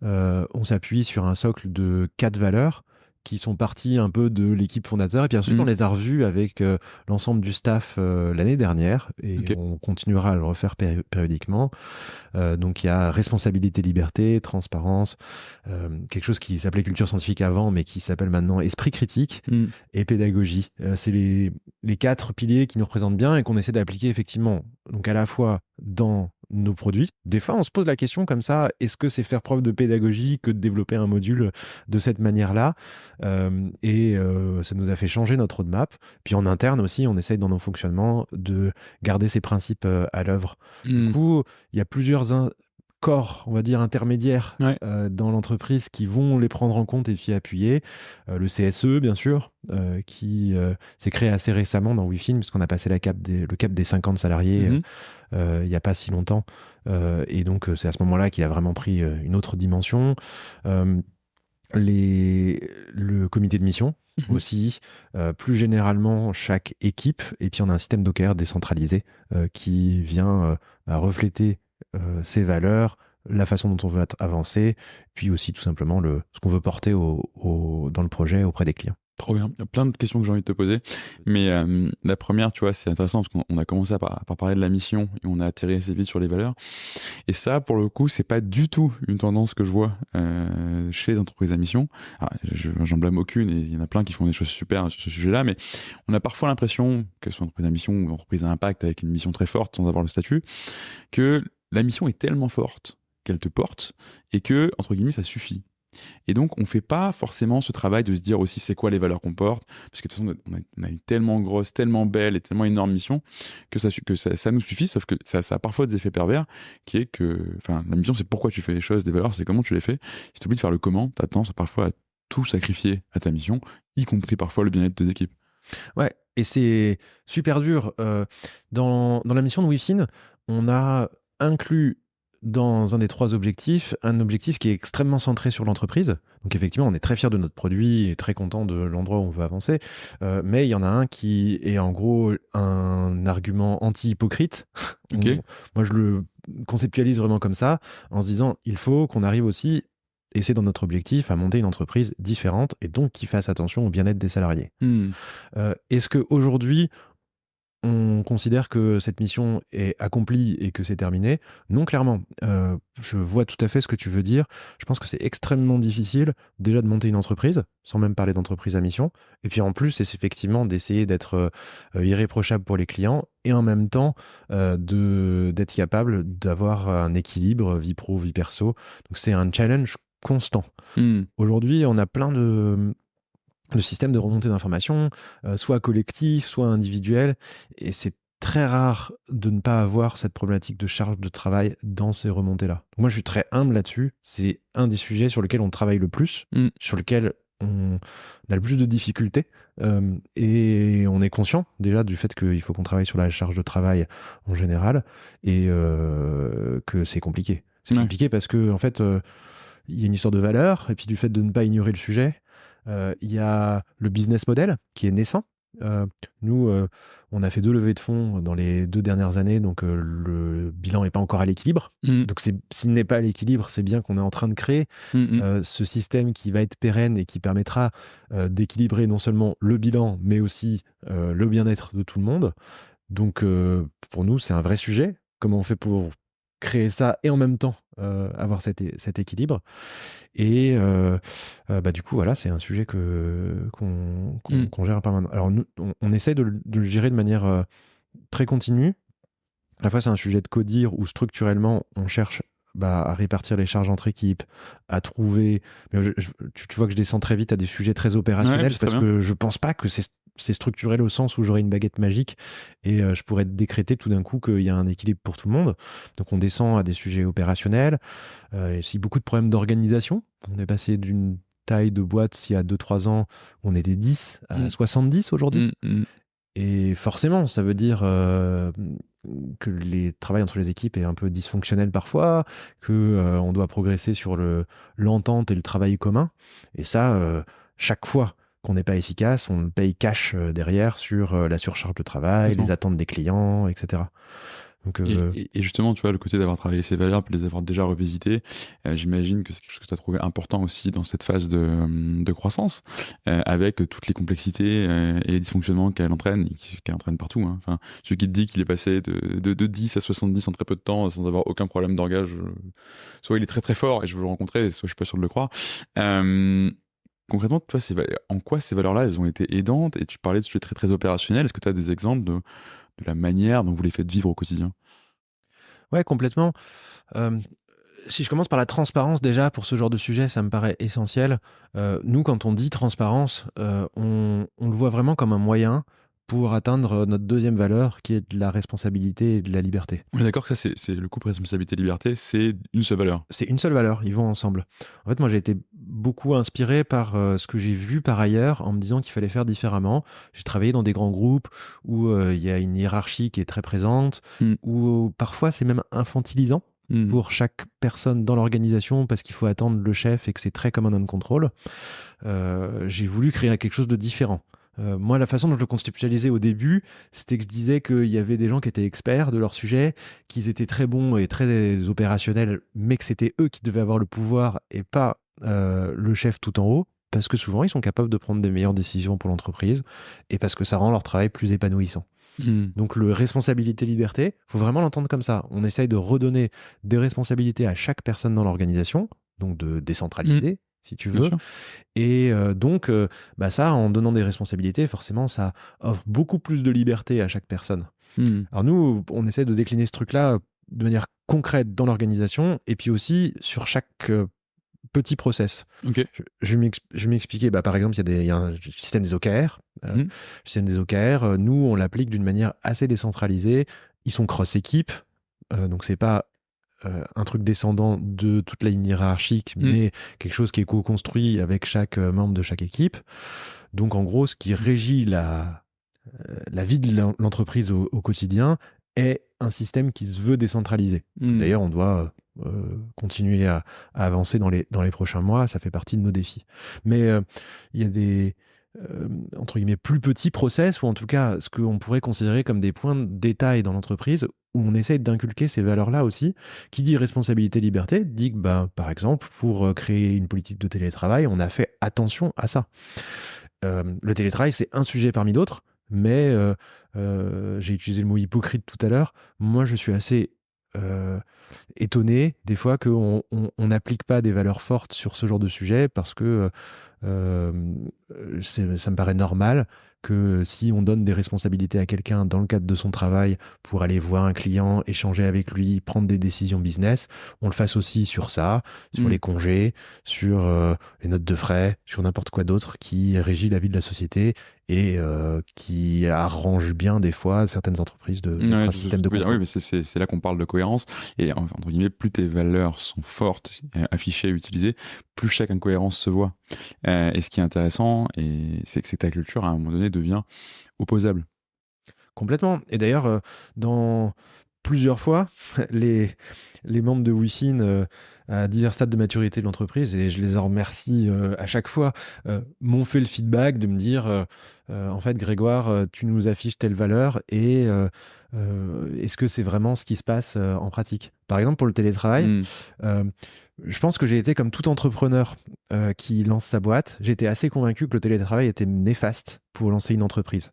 Speaker 2: on s'appuie sur un socle de 4 valeurs qui sont parties un peu de l'équipe fondateur. Et puis ensuite, on les a revues avec l'ensemble du staff l'année dernière. Et on continuera à le refaire périodiquement. Donc, il y a responsabilité, liberté, transparence, quelque chose qui s'appelait culture scientifique avant, mais qui s'appelle maintenant esprit critique et pédagogie. C'est les 4 piliers qui nous représentent bien et qu'on essaie d'appliquer effectivement. Donc, à la fois dans nos produits. Des fois, on se pose la question comme ça, est-ce que c'est faire preuve de pédagogie que de développer un module de cette manière-là ça nous a fait changer notre roadmap. Puis en interne aussi, on essaye dans nos fonctionnements de garder ces principes à l'œuvre. Du coup, il y a plusieurs corps, on va dire, intermédiaires dans l'entreprise qui vont les prendre en compte et puis appuyer. Le CSE, bien sûr, qui s'est créé assez récemment dans WeFin, puisqu'on a passé le cap des 50 salariés il n'y a pas si longtemps. Et donc, c'est à ce moment-là qu'il a vraiment pris une autre dimension. Le comité de mission aussi, plus généralement chaque équipe, et puis on a un système d'OKR décentralisé qui vient refléter ses valeurs, la façon dont on veut avancer, puis aussi tout simplement ce qu'on veut porter dans le projet auprès des clients.
Speaker 1: Trop bien. Il y a plein de questions que j'ai envie de te poser. Mais la première, tu vois, c'est intéressant parce qu'on a commencé par parler de la mission et on a atterri assez vite sur les valeurs. Et ça, pour le coup, c'est pas du tout une tendance que je vois chez les entreprises à mission. J'en blâme aucune et il y en a plein qui font des choses super sur ce sujet-là, mais on a parfois l'impression, qu'elles soient entreprises à mission ou entreprises à impact avec une mission très forte sans avoir le statut, que la mission est tellement forte qu'elle te porte et que, entre guillemets, ça suffit. Et donc, on ne fait pas forcément ce travail de se dire aussi c'est quoi les valeurs qu'on porte, parce que de toute façon, on a une tellement grosse, tellement belle et tellement énorme mission que ça nous suffit, sauf que ça a parfois des effets pervers, qui est que la mission, c'est pourquoi tu fais les choses, des valeurs, c'est comment tu les fais. Si tu oublies de faire le comment, tu as tendance parfois à tout sacrifier à ta mission, y compris parfois le bien-être de tes équipes.
Speaker 2: Ouais, et c'est super dur. Dans la mission de WeFin, on a inclus dans un des 3 objectifs, un objectif qui est extrêmement centré sur l'entreprise. Donc effectivement, on est très fiers de notre produit et très content de l'endroit où on veut avancer. Mais il y en a un qui est en gros un argument anti-hypocrite. Moi, je le conceptualise vraiment comme ça, en se disant, il faut qu'on arrive aussi, et c'est dans notre objectif, à monter une entreprise différente et donc qui fasse attention au bien-être des salariés. Est-ce qu'aujourd'hui, on considère que cette mission est accomplie et que c'est terminé? Non, clairement. Je vois tout à fait ce que tu veux dire. Je pense que c'est extrêmement difficile déjà de monter une entreprise, sans même parler d'entreprise à mission. Et puis en plus, c'est effectivement d'essayer d'être irréprochable pour les clients et en même temps d'être capable d'avoir un équilibre vie pro, vie perso. Donc c'est un challenge constant. Aujourd'hui, on a plein de systèmes de remontée d'informations, soit collectifs, soit individuels, et c'est très rare de ne pas avoir cette problématique de charge de travail dans ces remontées-là. Moi, je suis très humble là-dessus. C'est un des sujets sur lesquels on travaille le plus, sur lequel on a le plus de difficultés, et on est conscient déjà du fait qu'il faut qu'on travaille sur la charge de travail en général, et que c'est compliqué. C'est compliqué parce que, en fait, il y a une histoire de valeur, et puis du fait de ne pas ignorer le sujet. Il y a le business model qui est naissant. Nous, on a fait 2 levées de fonds dans les 2 dernières années, donc le bilan n'est pas encore à l'équilibre. Donc s'il n'est pas à l'équilibre, c'est bien qu'on est en train de créer ce système qui va être pérenne et qui permettra d'équilibrer non seulement le bilan, mais aussi le bien-être de tout le monde. Donc pour nous, c'est un vrai sujet. Comment on fait pour créer ça et en même temps avoir cet équilibre. Et du coup, voilà, c'est un sujet qu'on gère en permanence. Alors, nous, on essaie de le gérer de manière très continue. À la fois, c'est un sujet de codir où structurellement, on cherche à répartir les charges entre équipes, à trouver... Mais tu vois que je descends très vite à des sujets très opérationnels parce que je pense pas que c'est structurel au sens où j'aurais une baguette magique et je pourrais décréter tout d'un coup qu'il y a un équilibre pour tout le monde. Donc on descend à des sujets opérationnels. Et aussi beaucoup de problèmes d'organisation. On est passé d'une taille de boîte il y a 2-3 ans, on était 10 à 70 aujourd'hui. Et forcément, ça veut dire que le travail entre les équipes est un peu dysfonctionnel parfois, que on doit progresser sur l'entente et le travail commun. Et ça, chaque fois qu'on n'est pas efficace, on le paye cash derrière sur la surcharge de travail, les attentes des clients, etc. Donc,
Speaker 1: et justement, tu vois, le côté d'avoir travaillé ces valeurs, puis les avoir déjà revisitées, j'imagine que c'est quelque chose que tu as trouvé important aussi dans cette phase de croissance, avec toutes les complexités et les dysfonctionnements qu'elle entraîne, qu'elle entraîne partout. Hein. Enfin, celui qui te dit qu'il est passé de 10 à 70 en très peu de temps sans avoir aucun problème d'orgage, soit il est très très fort et je veux le rencontrer, soit je suis pas sûr de le croire. Concrètement, toi, en quoi ces valeurs-là, elles ont été aidantes? Et tu parlais de sujets très très opérationnels. Est-ce que tu as des exemples de la manière dont vous les faites vivre au quotidien?
Speaker 2: Ouais, complètement. Si je commence par la transparence, déjà, pour ce genre de sujet, ça me paraît essentiel. Nous, quand on dit transparence, on le voit vraiment comme un moyen pour atteindre notre deuxième valeur, qui est de la responsabilité et de la liberté.
Speaker 1: On est d'accord que ça, c'est le couple responsabilité-liberté, c'est une seule valeur.
Speaker 2: C'est une seule valeur, ils vont ensemble. En fait, moi, j'ai été beaucoup inspiré par ce que j'ai vu par ailleurs, en me disant qu'il fallait faire différemment. J'ai travaillé dans des grands groupes où il y a une hiérarchie qui est très présente, où parfois c'est même infantilisant pour chaque personne dans l'organisation parce qu'il faut attendre le chef et que c'est très command and control. J'ai voulu créer quelque chose de différent. Moi, la façon dont je le conceptualisais au début, c'était que je disais qu'il y avait des gens qui étaient experts de leur sujet, qu'ils étaient très bons et très opérationnels, mais que c'était eux qui devaient avoir le pouvoir et pas le chef tout en haut, parce que souvent, ils sont capables de prendre des meilleures décisions pour l'entreprise et parce que ça rend leur travail plus épanouissant. Donc, le responsabilité-liberté, il faut vraiment l'entendre comme ça. On essaye de redonner des responsabilités à chaque personne dans l'organisation, donc de décentraliser, si tu veux. Et donc, ça, en donnant des responsabilités, forcément, ça offre beaucoup plus de liberté à chaque personne. Alors nous, on essaie de décliner ce truc-là de manière concrète dans l'organisation et puis aussi sur chaque petit process. Je vais m'expliquer. Par exemple, il y a un système des OKR. Le système des OKR, nous, on l'applique d'une manière assez décentralisée. Ils sont cross-équipe, donc c'est pas un truc descendant de toute la ligne hiérarchique, mais quelque chose qui est co-construit avec chaque membre de chaque équipe. Donc, en gros, ce qui régit la vie de l'entreprise au quotidien est un système qui se veut décentralisé. D'ailleurs, on doit continuer à avancer dans les prochains mois. Ça fait partie de nos défis. Mais il y a des entre guillemets plus petits process, ou en tout cas ce qu'on pourrait considérer comme des points de détail dans l'entreprise où on essaie d'inculquer ces valeurs-là aussi. Qui dit responsabilité-liberté dit que, par exemple, pour créer une politique de télétravail, on a fait attention à ça. Le télétravail, c'est un sujet parmi d'autres, mais j'ai utilisé le mot hypocrite tout à l'heure. Moi, je suis assez étonné des fois qu'on n'applique pas des valeurs fortes sur ce genre de sujet parce que ça me paraît normal que si on donne des responsabilités à quelqu'un dans le cadre de son travail pour aller voir un client, échanger avec lui, prendre des décisions business, on le fasse aussi sur ça, sur les congés, sur les notes de frais, sur n'importe quoi d'autre qui régit la vie de la société et qui arrange bien des fois certaines entreprises de un système de contrôle.
Speaker 1: Oui, mais c'est là qu'on parle de cohérence. Et entre guillemets, plus tes valeurs sont fortes, affichées, utilisées, plus chaque incohérence se voit. Et ce qui est intéressant, c'est que ta culture, à un moment donné, devient opposable.
Speaker 2: Complètement. Et d'ailleurs, dans plusieurs fois, les membres de WeFin à divers stades de maturité de l'entreprise, et je les en remercie à chaque fois, m'ont fait le feedback de me dire en fait, Grégoire, tu nous affiches telle valeur et est-ce que c'est vraiment ce qui se passe en pratique? Par exemple, pour le télétravail, je pense que j'ai été comme tout entrepreneur qui lance sa boîte. J'étais assez convaincu que le télétravail était néfaste pour lancer une entreprise.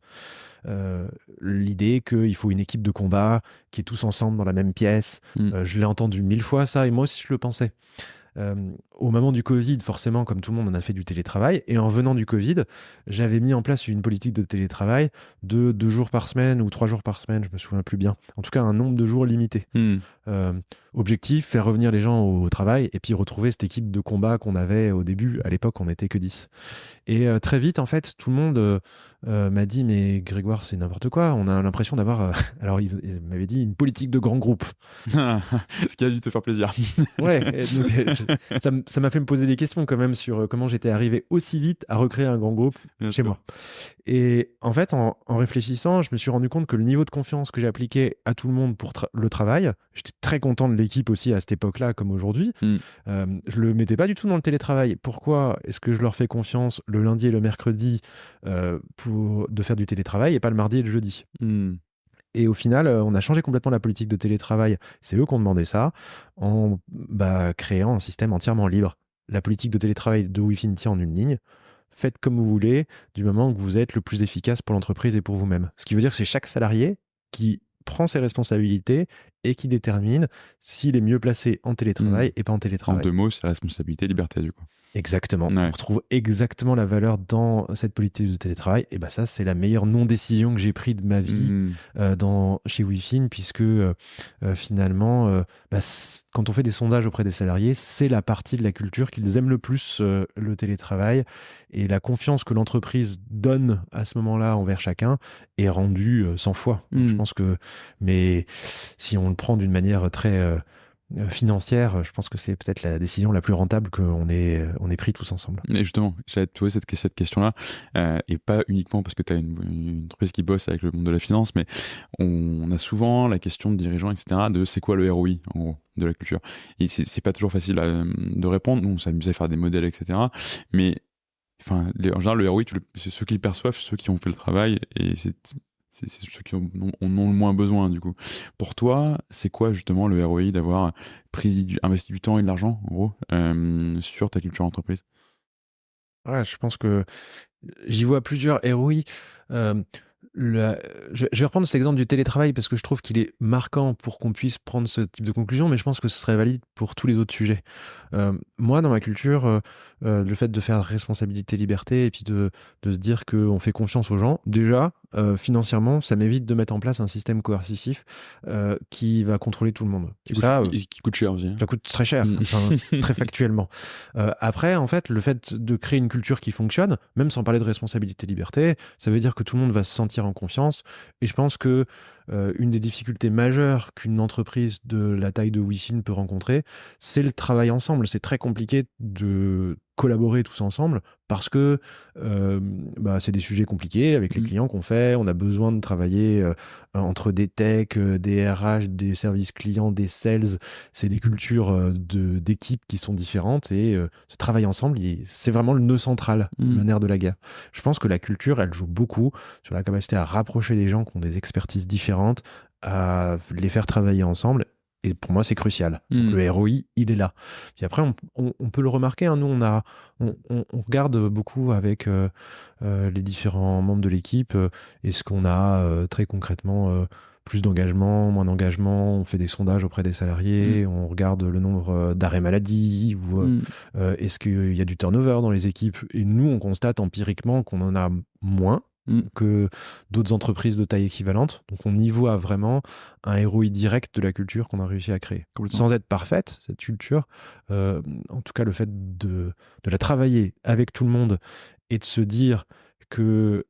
Speaker 2: L'idée qu'il faut une équipe de combat qui est tous ensemble dans la même pièce, je l'ai entendu 1000 fois ça, et moi aussi je le pensais. Au moment du Covid, forcément, comme tout le monde, on a fait du télétravail. Et en venant du Covid, j'avais mis en place une politique de télétravail de 2 jours par semaine ou 3 jours par semaine, je me souviens plus bien. En tout cas, un nombre de jours limité. Objectif, faire revenir les gens au travail et puis retrouver cette équipe de combat qu'on avait au début. À l'époque, on n'était que 10. Et très vite, en fait, tout le monde m'a dit « Mais Grégoire, c'est n'importe quoi. On a l'impression d'avoir... Alors, ils m'avaient dit une politique de grand groupe. »
Speaker 1: Ce qui a dû te faire plaisir.
Speaker 2: Ouais, donc, ça m'a fait me poser des questions quand même sur comment j'étais arrivé aussi vite à recréer un grand groupe
Speaker 1: Bien
Speaker 2: chez
Speaker 1: sûr.
Speaker 2: moi. Et en fait, en réfléchissant, je me suis rendu compte que le niveau de confiance que j'appliquais à tout le monde pour le travail, j'étais très content de l'équipe aussi à cette époque-là comme aujourd'hui, je le mettais pas du tout dans le télétravail. Pourquoi est-ce que je leur fais confiance le lundi et le mercredi de faire du télétravail et pas le mardi et le jeudi? Et au final, on a changé complètement la politique de télétravail. C'est eux qui ont demandé ça, en créant un système entièrement libre. La politique de télétravail de Wi-Fi tient en une ligne. Faites comme vous voulez, du moment que vous êtes le plus efficace pour l'entreprise et pour vous-même. Ce qui veut dire que c'est chaque salarié qui prend ses responsabilités et qui détermine s'il est mieux placé en télétravail et pas en
Speaker 1: En
Speaker 2: télétravail.
Speaker 1: 2 mots, c'est responsabilité, liberté, du coup.
Speaker 2: Exactement.
Speaker 1: Ouais.
Speaker 2: On retrouve exactement la valeur dans cette politique de télétravail. Et ça, c'est la meilleure non-décision que j'ai prise de ma vie chez Wi-Fi, puisque finalement, quand on fait des sondages auprès des salariés, c'est la partie de la culture qu'ils aiment le plus, le télétravail. Et la confiance que l'entreprise donne à ce moment-là envers chacun est rendue 100 fois. Donc, je pense que, mais si on le prend d'une manière très financière, je pense que c'est peut-être la décision la plus rentable qu'on ait pris tous ensemble.
Speaker 1: Mais justement, j'avais posé cette question-là, et pas uniquement parce que tu as une entreprise qui bosse avec le monde de la finance, mais on a souvent la question de dirigeants, etc., de c'est quoi le ROI, en gros, de la culture. Et c'est pas toujours facile de répondre. Nous, on s'amusait à faire des modèles, etc. Mais en général, le ROI, c'est ceux qui le perçoivent, ceux qui ont fait le travail, et c'est ceux qui en ont le moins besoin, du coup. Pour toi, c'est quoi justement le ROI d'avoir investi du temps et de l'argent, en gros, sur ta culture entreprise?
Speaker 2: Ouais, je pense que j'y vois plusieurs ROI. Je vais reprendre cet exemple du télétravail parce que je trouve qu'il est marquant pour qu'on puisse prendre ce type de conclusion, mais je pense que ce serait valide pour tous les autres sujets. Moi, dans ma culture, le fait de faire responsabilité, liberté, et puis de se dire qu'on fait confiance aux gens, déjà, financièrement, ça m'évite de mettre en place un système coercitif qui va contrôler tout le monde.
Speaker 1: Et qui coûte cher aussi.
Speaker 2: Ça coûte très cher, très factuellement. Après, en fait, le fait de créer une culture qui fonctionne, même sans parler de responsabilité, liberté, ça veut dire que tout le monde va se sentir en confiance. Et je pense que une des difficultés majeures qu'une entreprise de la taille de Wi-Fi peut rencontrer, c'est le travail ensemble. C'est très compliqué de collaborer tous ensemble parce que c'est des sujets compliqués avec les clients qu'on fait. On a besoin de travailler entre des techs, des RH, des services clients, des sales. C'est des cultures d'équipes qui sont différentes et ce travail ensemble, c'est vraiment le nœud central, le nerf de la guerre. Je pense que la culture, elle joue beaucoup sur la capacité à rapprocher les gens qui ont des expertises différentes, à les faire travailler ensemble. Et pour moi, c'est crucial. Donc, le ROI, il est là. Puis après, on peut le remarquer. Nous, on regarde beaucoup avec les différents membres de l'équipe. Est-ce qu'on a très concrètement plus d'engagement, moins d'engagement? On fait des sondages auprès des salariés. On regarde le nombre d'arrêts maladie. Ou est-ce qu'il y a du turnover dans les équipes? Et nous, on constate empiriquement qu'on en a moins que d'autres entreprises de taille équivalente. Donc on y voit vraiment un ROI direct de la culture qu'on a réussi à créer. Sans être parfaite, cette culture, en tout cas le fait de la travailler avec tout le monde et de se dire que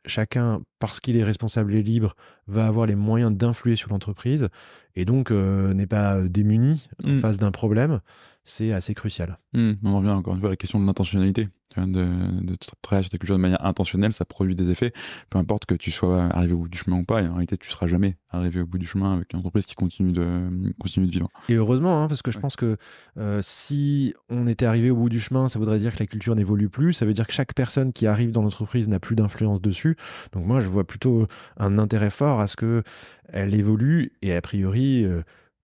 Speaker 2: chacun, parce qu'il est responsable et libre, va avoir les moyens d'influer sur l'entreprise et donc n'est pas démuni en face d'un problème, c'est assez crucial.
Speaker 1: On en revient encore une fois à la question de l'intentionnalité. De travailler sur ta culture de manière intentionnelle, ça produit des effets, peu importe que tu sois arrivé au bout du chemin ou pas, et en réalité tu seras jamais arrivé au bout du chemin avec une entreprise qui continue de vivre.
Speaker 2: Et heureusement, parce que je pense que si on était arrivé au bout du chemin, ça voudrait dire que la culture n'évolue plus, ça veut dire que chaque personne qui arrive dans l'entreprise n'a plus d'influence dessus. Donc moi je vois plutôt un intérêt fort à ce qu'elle évolue et a priori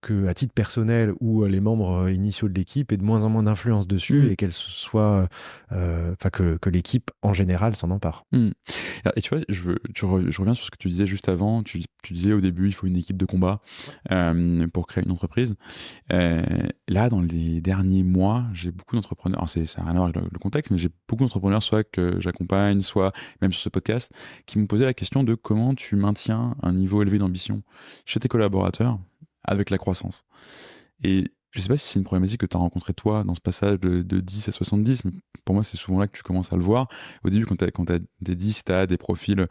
Speaker 2: qu'à titre personnel ou les membres initiaux de l'équipe aient de moins en moins d'influence dessus et qu'elle soit, que l'équipe en général s'en empare.
Speaker 1: Et tu vois, je reviens sur ce que tu disais juste avant. Tu disais au début, il faut une équipe de combat pour créer une entreprise. Là, dans les derniers mois, j'ai beaucoup d'entrepreneurs. Alors, ça n'a rien à voir avec le contexte, mais j'ai beaucoup d'entrepreneurs, soit que j'accompagne, soit même sur ce podcast, qui m'ont posé la question de comment tu maintiens un niveau élevé d'ambition chez tes collaborateurs avec la croissance. Et je sais pas si c'est une problématique que tu as rencontrée toi dans ce passage de 10 à 70, mais pour moi c'est souvent là que tu commences à le voir. Au début, quand tu as des 10, tu as des profils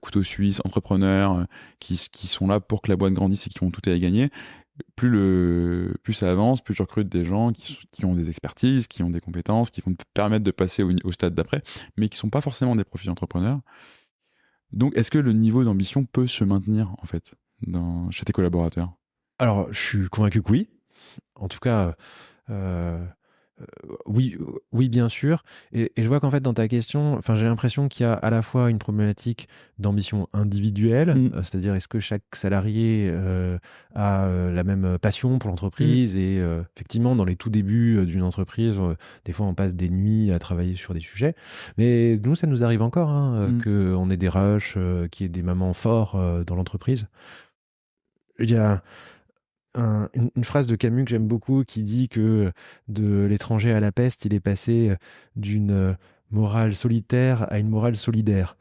Speaker 1: couteau suisse, entrepreneurs, qui sont là pour que la boîte grandisse et qui ont tout à y gagner. plus ça avance, plus tu recrutes des gens qui ont des expertises, qui ont des compétences, qui vont te permettre de passer au stade d'après, mais qui sont pas forcément des profils entrepreneurs. Donc, est-ce que le niveau d'ambition peut se maintenir, en fait, chez tes collaborateurs?
Speaker 2: Alors, je suis convaincu que oui. En tout cas, euh, oui, oui, bien sûr. Et je vois qu'en fait, dans ta question, enfin, j'ai l'impression qu'il y a à la fois une problématique d'ambition individuelle,
Speaker 1: Mm.
Speaker 2: c'est-à-dire est-ce que chaque salarié a la même passion pour l'entreprise et effectivement, dans les tout débuts d'une entreprise, des fois, on passe des nuits à travailler sur des sujets. Mais nous, ça nous arrive encore
Speaker 1: Mm.
Speaker 2: qu'on ait des rushs, qu'il y ait des moments forts dans l'entreprise. Il y a une phrase de Camus que j'aime beaucoup qui dit que de l'étranger à la peste, il est passé d'une morale solitaire à une morale solidaire.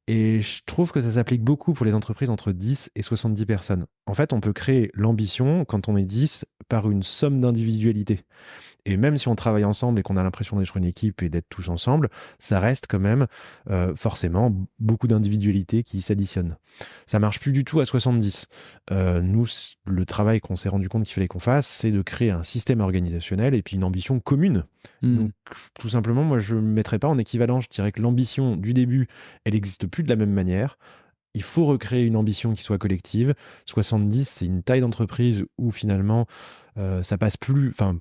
Speaker 2: Et je trouve que ça s'applique beaucoup pour les entreprises entre 10 et 70 personnes. En fait, on peut créer l'ambition quand on est 10 par une somme d'individualité. Et même si on travaille ensemble et qu'on a l'impression d'être une équipe et d'être tous ensemble, ça reste quand même forcément beaucoup d'individualités qui s'additionnent. Ça marche plus du tout à 70. Nous, le travail qu'on s'est rendu compte qu'il fallait qu'on fasse, c'est de créer un système organisationnel et puis une ambition commune.
Speaker 1: Mm.
Speaker 2: Donc, tout simplement, moi, je ne me mettrais pas en équivalent. Je dirais que l'ambition du début, elle n'existe plus de la même manière. Il faut recréer une ambition qui soit collective. 70, c'est une taille d'entreprise où finalement, ça passe plus. Enfin,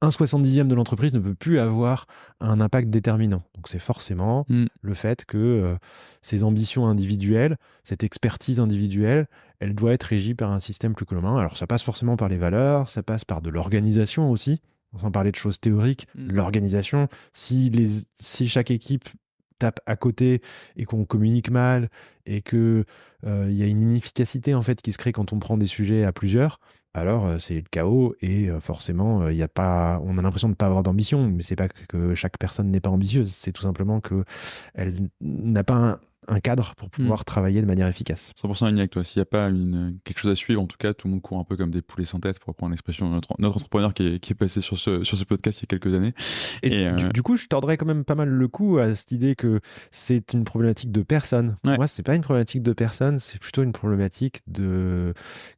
Speaker 2: un 70e de l'entreprise ne peut plus avoir un impact déterminant. Donc c'est forcément
Speaker 1: Mm.
Speaker 2: le fait que ces ambitions individuelles, cette expertise individuelle, elle doit être régie par un système plus commun. Alors ça passe forcément par les valeurs, ça passe par de l'organisation aussi, sans parler de choses théoriques,
Speaker 1: Mm.
Speaker 2: de l'organisation. Si chaque équipe tape à côté et qu'on communique mal et que il y a une inefficacité en fait qui se crée quand on prend des sujets à plusieurs, alors c'est le chaos et forcément il y a pas, on a l'impression de ne pas avoir d'ambition, mais c'est pas que chaque personne n'est pas ambitieuse, c'est tout simplement que elle n'a pas un cadre pour pouvoir travailler de manière efficace.
Speaker 1: 100% aligné avec toi. S'il n'y a pas quelque chose à suivre, en tout cas, tout le monde court un peu comme des poulets sans tête, pour reprendre l'expression de notre entrepreneur qui est passé sur ce podcast il y a quelques années.
Speaker 2: Et du coup, je tordrais quand même pas mal le coup à cette idée que c'est une problématique de personne. Pour
Speaker 1: Ouais.
Speaker 2: moi, c'est pas une problématique de personne, c'est plutôt une problématique que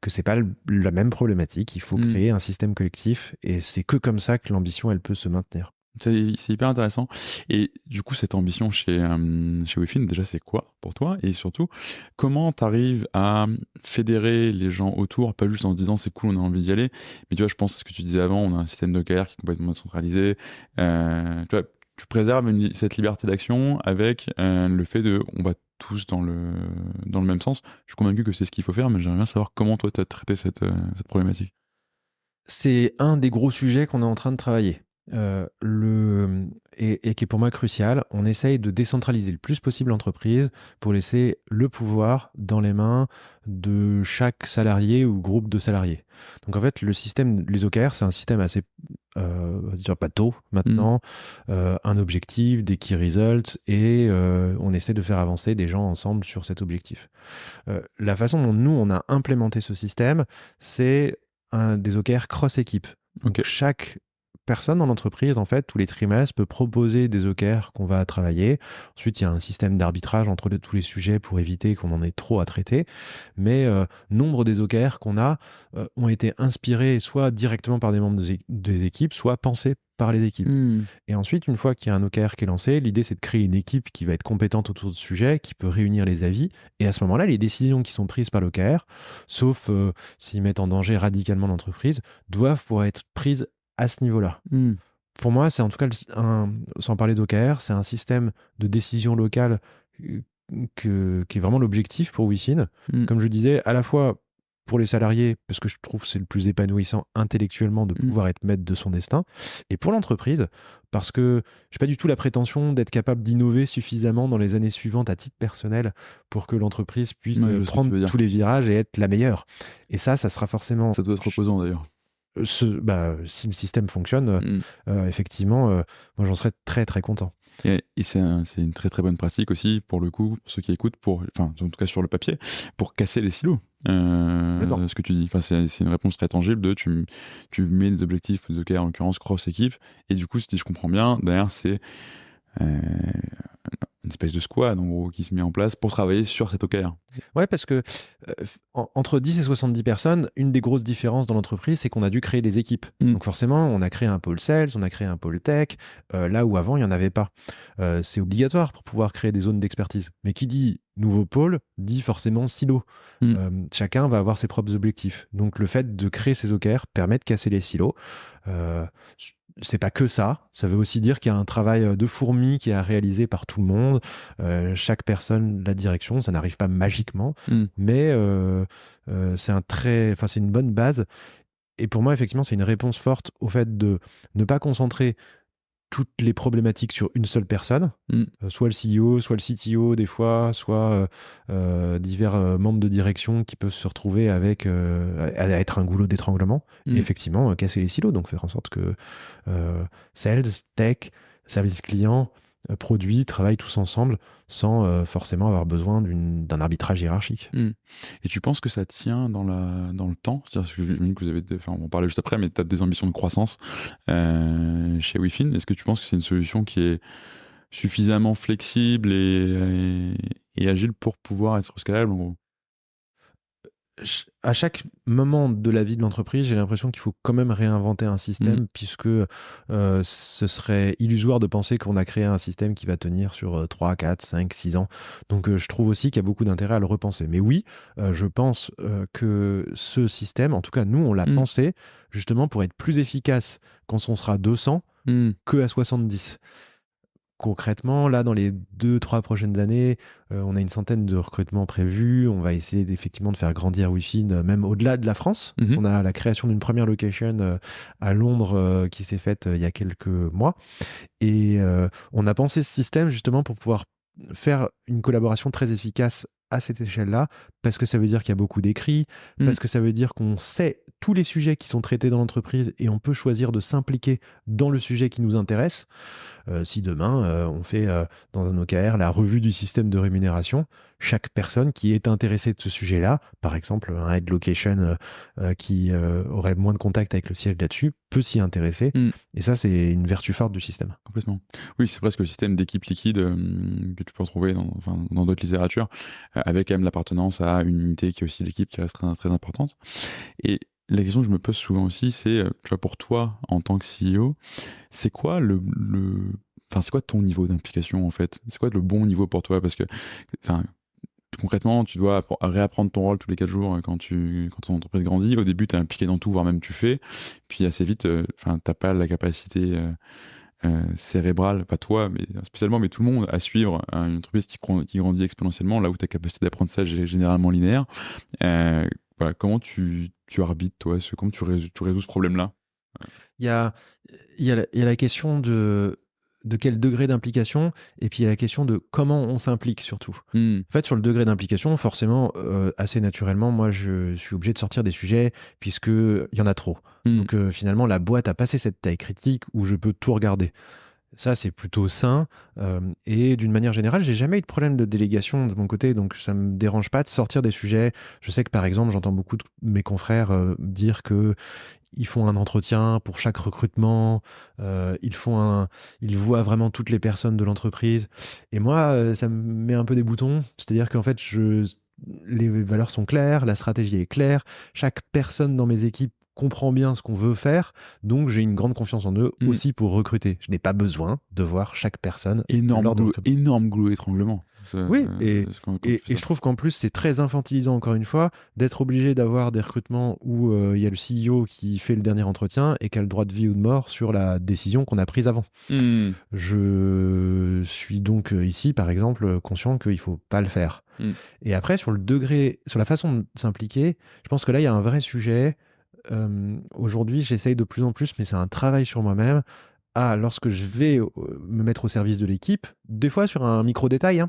Speaker 2: c'est pas la même problématique. Il faut créer un système collectif et c'est que comme ça que l'ambition, elle peut se maintenir.
Speaker 1: C'est hyper intéressant. Et du coup, cette ambition chez WeFin, déjà, c'est quoi pour toi? Et surtout, comment tu arrives à fédérer les gens autour, pas juste en se disant c'est cool, on a envie d'y aller, mais tu vois, je pense à ce que tu disais avant, on a un système d'OKR qui est complètement centralisé. Tu vois, tu préserves cette liberté d'action avec le fait on va tous dans le même sens. Je suis convaincu que c'est ce qu'il faut faire, mais j'aimerais bien savoir comment toi, tu as traité cette problématique.
Speaker 2: C'est un des gros sujets qu'on est en train de travailler. Et qui est pour moi crucial, on essaye de décentraliser le plus possible l'entreprise pour laisser le pouvoir dans les mains de chaque salarié ou groupe de salariés. Donc en fait, le système, les OKR, c'est un système assez bateau maintenant, un objectif, des key results, et on essaie de faire avancer des gens ensemble sur cet objectif. La façon dont nous, on a implémenté ce système, c'est des OKR cross-équipe. Donc chaque personne dans l'entreprise, en fait, tous les trimestres, peut proposer des OKR qu'on va travailler. Ensuite, il y a un système d'arbitrage entre tous les sujets pour éviter qu'on en ait trop à traiter. Mais nombre des OKR qu'on a ont été inspirés soit directement par des membres des équipes, soit pensés par les équipes. Et ensuite, une fois qu'il y a un OKR qui est lancé, l'idée, c'est de créer une équipe qui va être compétente autour de ce sujet, qui peut réunir les avis. Et à ce moment-là, les décisions qui sont prises par l'OKR, sauf s'ils mettent en danger radicalement l'entreprise, doivent pouvoir être prises à ce niveau-là. Pour moi, c'est en tout cas, sans parler d'OKR, c'est un système de décision locale qui est vraiment l'objectif pour WeFin. Comme je disais, à la fois pour les salariés, parce que je trouve que c'est le plus épanouissant intellectuellement de pouvoir être maître de son destin, et pour l'entreprise, parce que je n'ai pas du tout la prétention d'être capable d'innover suffisamment dans les années suivantes à titre personnel pour que l'entreprise puisse prendre tous les virages et être la meilleure. Et ça sera forcément...
Speaker 1: Ça doit être reposant d'ailleurs.
Speaker 2: Si le système fonctionne, effectivement, moi j'en serais très très content.
Speaker 1: Et c'est une très très bonne pratique aussi pour le coup, pour ceux qui écoutent, en tout cas sur le papier, pour casser les silos. Ce que tu dis, c'est une réponse très tangible tu mets des objectifs de OKR en l'occurrence cross équipe, et du coup si je comprends bien, derrière c'est une espèce de squad en gros qui se met en place pour travailler sur cet OKR.
Speaker 2: Ouais, parce que entre 10 et 70 personnes, une des grosses différences dans l'entreprise, c'est qu'on a dû créer des équipes. Donc forcément, on a créé un pôle sales, on a créé un pôle tech, là où avant, il n'y en avait pas. C'est obligatoire pour pouvoir créer des zones d'expertise. Mais qui dit nouveau pôle, dit forcément silo. Chacun va avoir ses propres objectifs. Donc le fait de créer ces OKR permet de casser les silos. C'est pas que ça. Ça veut aussi dire qu'il y a un travail de fourmi qui est à réaliser par tout le monde. Chaque personne, la direction, ça n'arrive pas magiquement, mais c'est une bonne base. Et pour moi, effectivement, c'est une réponse forte au fait de ne pas concentrer toutes les problématiques sur une seule personne, soit le CEO, soit le CTO des fois, soit divers membres de direction qui peuvent se retrouver avec à être un goulot d'étranglement. Et effectivement, casser les silos, donc faire en sorte que sales, tech, service client, produits travaillent tous ensemble sans forcément avoir besoin d'un arbitrage hiérarchique.
Speaker 1: Et tu penses que ça tient dans le temps? C'est-à-dire que j'imagine que vous avez, on va en parler juste après, mais tu as des ambitions de croissance chez WeFin. Est-ce que tu penses que c'est une solution qui est suffisamment flexible et agile pour pouvoir être scalable en gros?
Speaker 2: À chaque moment de la vie de l'entreprise, j'ai l'impression qu'il faut quand même réinventer un système, puisque ce serait illusoire de penser qu'on a créé un système qui va tenir sur 3, 4, 5, 6 ans. Donc je trouve aussi qu'il y a beaucoup d'intérêt à le repenser. Mais oui, je pense que ce système, en tout cas nous, on l'a pensé justement pour être plus efficace quand on sera 200 que à 70. Concrètement, là, dans les 2-3 prochaines années, on a une centaine de recrutements prévus. On va essayer effectivement de faire grandir WeFin, même au-delà de la France. On a la création d'une première location à Londres qui s'est faite il y a quelques mois. Et on a pensé ce système justement pour pouvoir faire une collaboration très efficace à cette échelle-là, parce que ça veut dire qu'il y a beaucoup d'écrits, parce que ça veut dire qu'on sait tous les sujets qui sont traités dans l'entreprise et on peut choisir de s'impliquer dans le sujet qui nous intéresse. Si demain, on fait dans un OKR la revue du système de rémunération, chaque personne qui est intéressée de ce sujet-là, par exemple un head location qui aurait moins de contact avec le siège là-dessus, peut s'y intéresser. Et ça, c'est une vertu forte du système.
Speaker 1: Complètement. Oui, c'est presque le système d'équipe liquide que tu peux retrouver dans d'autres littératures, avec quand même l'appartenance à une unité qui est aussi l'équipe qui reste très, très importante. Et la question que je me pose souvent aussi, c'est, tu vois, pour toi, en tant que CEO, c'est quoi c'est quoi ton niveau d'implication, en fait? C'est quoi le bon niveau pour toi? Parce que, concrètement, tu dois réapprendre ton rôle tous les 4 jours quand ton entreprise grandit. Au début, tu es impliqué dans tout, voire même tu fais. Puis assez vite, t'as pas la capacité cérébrale, pas toi, mais spécialement, mais tout le monde, à suivre une entreprise qui grandit exponentiellement, là où ta capacité d'apprentissage est généralement linéaire. Voilà, comment tu arbitres, toi, comment tu résous ce problème-là?
Speaker 2: Il y a la question de quel degré d'implication, et puis il y a la question de comment on s'implique surtout. En fait, sur le degré d'implication, forcément, assez naturellement, moi, je suis obligé de sortir des sujets puisqu'il y en a trop. Donc finalement, la boîte a passé cette taille critique où je peux tout regarder. Ça, c'est plutôt sain. Et d'une manière générale, j'ai jamais eu de problème de délégation de mon côté, donc ça me dérange pas de sortir des sujets. Je sais que, par exemple, j'entends beaucoup de mes confrères dire que ils font un entretien pour chaque recrutement, ils voient vraiment toutes les personnes de l'entreprise. Et moi, ça me met un peu des boutons. C'est-à-dire qu'en fait, les valeurs sont claires, la stratégie est claire. Chaque personne dans mes équipes comprend bien ce qu'on veut faire, donc j'ai une grande confiance en eux aussi pour recruter. Je n'ai pas besoin de voir chaque personne.
Speaker 1: Énorme goulot étranglement.
Speaker 2: Oui, et je trouve qu'en plus, c'est très infantilisant, encore une fois, d'être obligé d'avoir des recrutements où il y a le CEO qui fait le dernier entretien et qui a le droit de vie ou de mort sur la décision qu'on a prise avant. Je suis donc ici, par exemple, conscient qu'il ne faut pas le faire. Et après, sur la façon de s'impliquer, je pense que là, il y a un vrai sujet. Aujourd'hui, j'essaye de plus en plus, mais c'est un travail sur moi-même. Lorsque je vais me mettre au service de l'équipe, des fois sur un micro-détail,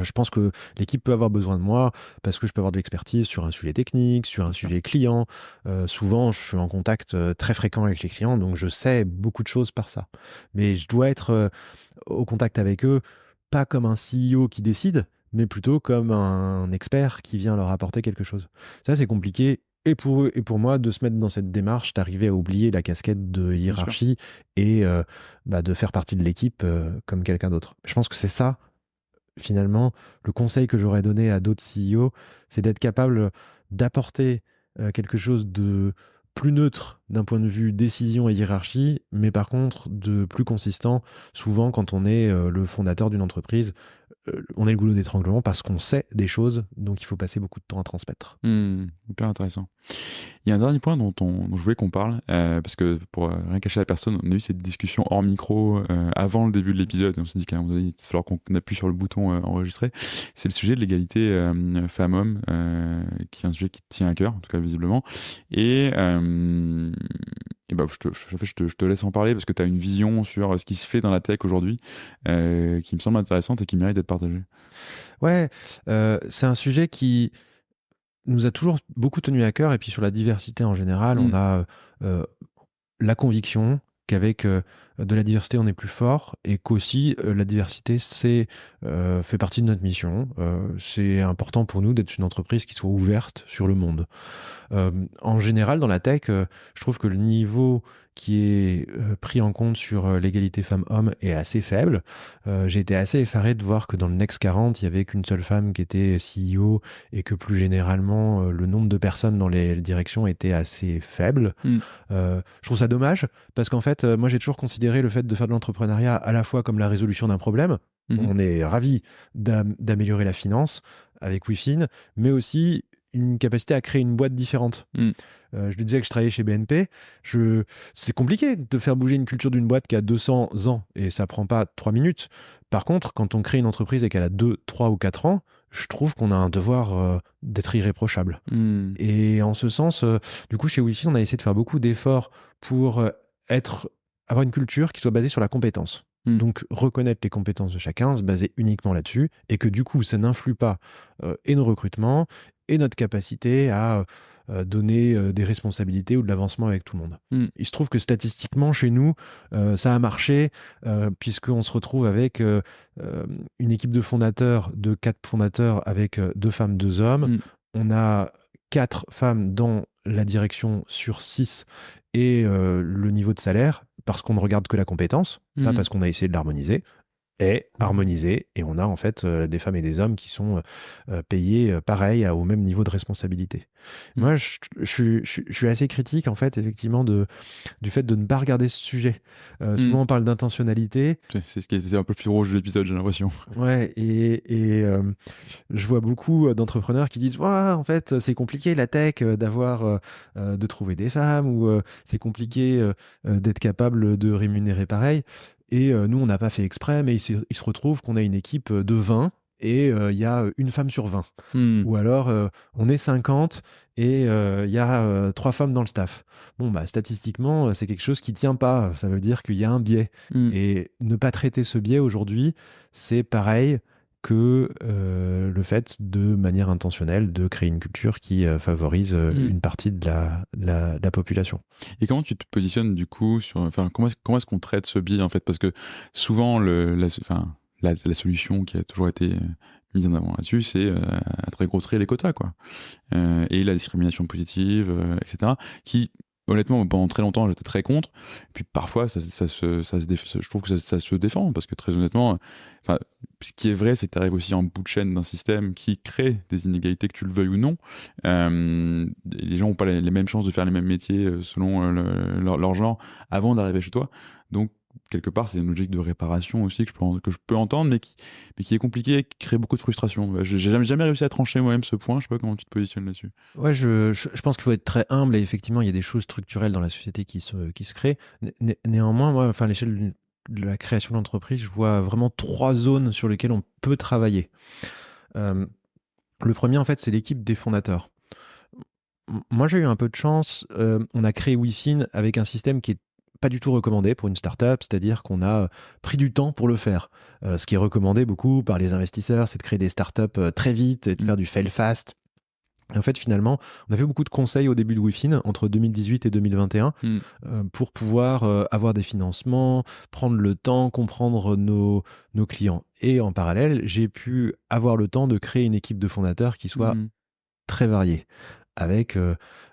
Speaker 2: je pense que l'équipe peut avoir besoin de moi parce que je peux avoir de l'expertise sur un sujet technique, sur un sujet client. Souvent, je suis en contact très fréquent avec les clients, donc je sais beaucoup de choses par ça. Mais je dois être au contact avec eux, pas comme un CEO qui décide, mais plutôt comme un expert qui vient leur apporter quelque chose. Ça, c'est compliqué. Et pour eux et pour moi, de se mettre dans cette démarche, d'arriver à oublier la casquette de hiérarchie et de faire partie de l'équipe comme quelqu'un d'autre. Je pense que c'est ça finalement, le conseil que j'aurais donné à d'autres CEO, c'est d'être capable d'apporter quelque chose de plus neutre d'un point de vue décision et hiérarchie, mais par contre de plus consistant. Souvent, quand on est le fondateur d'une entreprise, on est le goulot d'étranglement parce qu'on sait des choses, donc il faut passer beaucoup de temps à transmettre.
Speaker 1: Hyper intéressant. Il y a un dernier point dont je voulais qu'on parle, parce que pour rien cacher à la personne, on a eu cette discussion hors micro avant le début de l'épisode. On s'est dit qu'à un moment donné, il va falloir qu'on appuie sur le bouton enregistrer. C'est le sujet de l'égalité femmes-hommes, qui est un sujet qui te tient à cœur, en tout cas visiblement. Et bah, je te laisse en parler parce que tu as une vision sur ce qui se fait dans la tech aujourd'hui qui me semble intéressante et qui mérite d'être partagée.
Speaker 2: Ouais, c'est un sujet qui nous a toujours beaucoup tenu à cœur. Et puis sur la diversité en général, on a la conviction qu'avec de la diversité, on est plus fort et qu'aussi la diversité, fait partie de notre mission. C'est important pour nous d'être une entreprise qui soit ouverte sur le monde. En général, dans la tech, je trouve que le niveau qui est pris en compte sur l'égalité femmes-hommes est assez faible. J'ai été assez effaré de voir que dans le Next 40, il n'y avait qu'une seule femme qui était CEO et que plus généralement, le nombre de personnes dans les directions était assez faible. Je trouve ça dommage parce qu'en fait, moi j'ai toujours considéré le fait de faire de l'entrepreneuriat à la fois comme la résolution d'un problème. On est ravis d'améliorer la finance avec WeFin, mais aussi une capacité à créer une boîte différente. Je lui disais que je travaillais chez BNP. C'est compliqué de faire bouger une culture d'une boîte qui a 200 ans et ça prend pas 3 minutes. Par contre, quand on crée une entreprise et qu'elle a 2, 3 ou 4 ans, je trouve qu'on a un devoir d'être irréprochable. Et en ce sens, du coup, chez WeFin, on a essayé de faire beaucoup d'efforts pour avoir une culture qui soit basée sur la compétence. Donc, reconnaître les compétences de chacun, se baser uniquement là-dessus, et que du coup, ça n'influe pas et nos recrutements, et notre capacité à donner des responsabilités ou de l'avancement avec tout le monde. Il se trouve que statistiquement, chez nous, ça a marché, puisqu'on se retrouve avec une équipe de fondateurs, de 4 fondateurs, avec 2 femmes, 2 hommes. On a 4 femmes dans la direction sur 6 et le niveau de salaire, parce qu'on ne regarde que la compétence, pas parce qu'on a essayé de l'harmoniser, est harmonisé et on a en fait des femmes et des hommes qui sont payés pareil au même niveau de responsabilité. Moi, je suis assez critique en fait effectivement du fait de ne pas regarder ce sujet. Souvent on parle d'intentionnalité.
Speaker 1: C'est ce qui est un peu le fil rouge de l'épisode, j'ai l'impression.
Speaker 2: Ouais, et je vois beaucoup d'entrepreneurs qui disent en fait c'est compliqué la tech de trouver des femmes ou c'est compliqué d'être capable de rémunérer pareil. Et nous, on n'a pas fait exprès, mais il se retrouve qu'on a une équipe de 20 et il y a une femme sur 20. Ou alors, on est 50 et il y a 3 femmes dans le staff. Bon, bah, statistiquement, c'est quelque chose qui ne tient pas. Ça veut dire qu'il y a un biais. Et ne pas traiter ce biais aujourd'hui, c'est pareil que le fait de manière intentionnelle de créer une culture qui favorise une partie de la population.
Speaker 1: Et comment tu te positionnes du coup comment est-ce qu'on traite ce biais en fait, parce que souvent la solution qui a toujours été mise en avant là-dessus, c'est à très gros traits les quotas quoi, et la discrimination positive, etc. qui honnêtement, pendant très longtemps, j'étais très contre. Puis parfois, je trouve que ça se défend parce que très honnêtement, ce qui est vrai, c'est que tu arrives aussi en bout de chaîne d'un système qui crée des inégalités, que tu le veuilles ou non. Les gens n'ont pas les mêmes chances de faire les mêmes métiers selon leur genre avant d'arriver chez toi. Donc, quelque part, c'est une logique de réparation aussi que je peux entendre, mais qui est compliquée et qui crée beaucoup de frustration. J'ai jamais réussi à trancher moi-même ce point. Je sais pas comment tu te positionnes là-dessus.
Speaker 2: Ouais, je pense qu'il faut être très humble et effectivement, il y a des choses structurelles dans la société qui se créent. Néanmoins, moi, à l'échelle de la création d'entreprise, je vois vraiment 3 zones sur lesquelles on peut travailler. Le premier, en fait, c'est l'équipe des fondateurs. Moi, j'ai eu un peu de chance. On a créé WeFin avec un système qui est pas du tout recommandé pour une startup, c'est-à-dire qu'on a pris du temps pour le faire. Ce qui est recommandé beaucoup par les investisseurs, c'est de créer des startups très vite et de faire du fail fast. Et en fait, finalement, on a fait beaucoup de conseils au début de WeFin, entre 2018 et 2021, pour pouvoir avoir des financements, prendre le temps, comprendre nos clients. Et en parallèle, j'ai pu avoir le temps de créer une équipe de fondateurs qui soit très variée, avec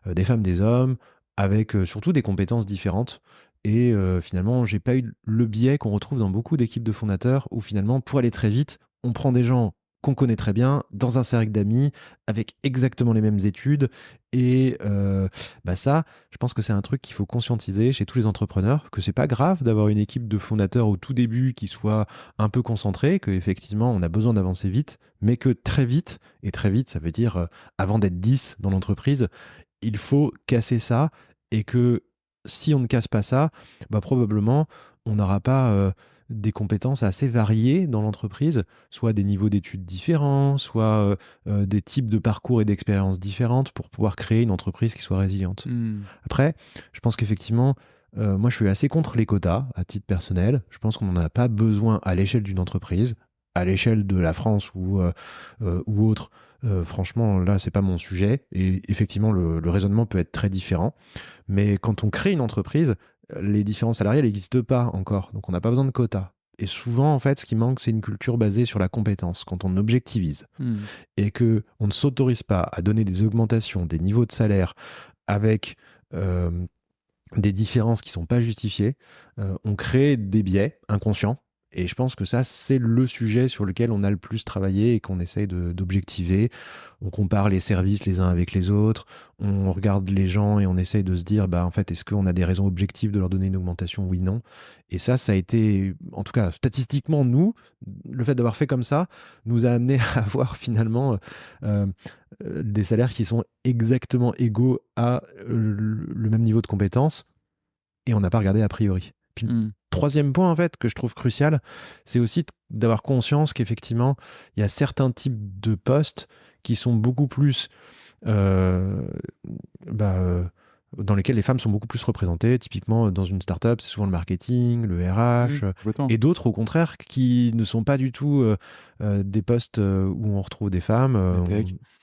Speaker 2: des femmes, des hommes, avec surtout des compétences différentes. Et finalement, j'ai pas eu le biais qu'on retrouve dans beaucoup d'équipes de fondateurs où finalement, pour aller très vite, on prend des gens qu'on connaît très bien, dans un cercle d'amis, avec exactement les mêmes études. Et ça, je pense que c'est un truc qu'il faut conscientiser chez tous les entrepreneurs, que c'est pas grave d'avoir une équipe de fondateurs au tout début qui soit un peu concentrée, qu'effectivement on a besoin d'avancer vite, mais que très vite, et très vite ça veut dire avant d'être 10 dans l'entreprise, il faut casser ça, et que si on ne casse pas ça, probablement on n'aura pas des compétences assez variées dans l'entreprise, soit des niveaux d'études différents, soit des types de parcours et d'expériences différentes pour pouvoir créer une entreprise qui soit résiliente. Après, je pense qu'effectivement, moi je suis assez contre les quotas à titre personnel. Je pense qu'on n'en a pas besoin à l'échelle d'une entreprise, à l'échelle de la France ou autre. Franchement, là, c'est pas mon sujet. Et effectivement, le raisonnement peut être très différent. Mais quand on crée une entreprise, les différences salariales n'existent pas encore. Donc, on n'a pas besoin de quotas. Et souvent, en fait, ce qui manque, c'est une culture basée sur la compétence. Quand on objectivise et que on ne s'autorise pas à donner des augmentations, des niveaux de salaire avec des différences qui ne sont pas justifiées, on crée des biais inconscients. Et je pense que ça, c'est le sujet sur lequel on a le plus travaillé et qu'on essaye d'objectiver. On compare les services les uns avec les autres, on regarde les gens et on essaye de se dire, en fait, est-ce qu'on a des raisons objectives de leur donner une augmentation? Oui, non. Et ça a été, en tout cas, statistiquement, le fait d'avoir fait comme ça, nous a amené à avoir finalement des salaires qui sont exactement égaux à le même niveau de compétence. Et on n'a pas regardé a priori. Puis, troisième point, en fait, que je trouve crucial, c'est aussi d'avoir conscience qu'effectivement, il y a certains types de postes qui sont beaucoup plus dans lesquels les femmes sont beaucoup plus représentées. Typiquement, dans une start-up, c'est souvent le marketing, le RH, et d'autres, au contraire, qui ne sont pas du tout des postes où on retrouve des femmes.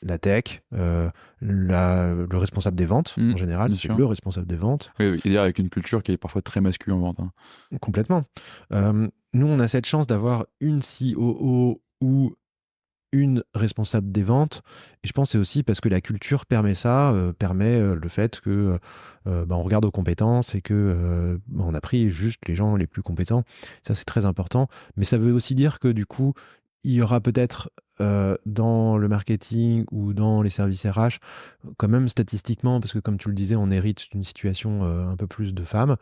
Speaker 2: La tech, le responsable des ventes, en général, c'est le responsable des ventes.
Speaker 1: Oui, et avec une culture qui est parfois très masculine en vente.
Speaker 2: Complètement. Nous, on a cette chance d'avoir une COO ou une responsable des ventes, et je pense que c'est aussi parce que la culture permet ça, permet le fait que on regarde aux compétences et que on a pris juste les gens les plus compétents. Ça, c'est très important, mais ça veut aussi dire que du coup, il y aura peut-être dans le marketing ou dans les services RH, quand même statistiquement, parce que comme tu le disais, on hérite d'une situation un peu plus de femmes,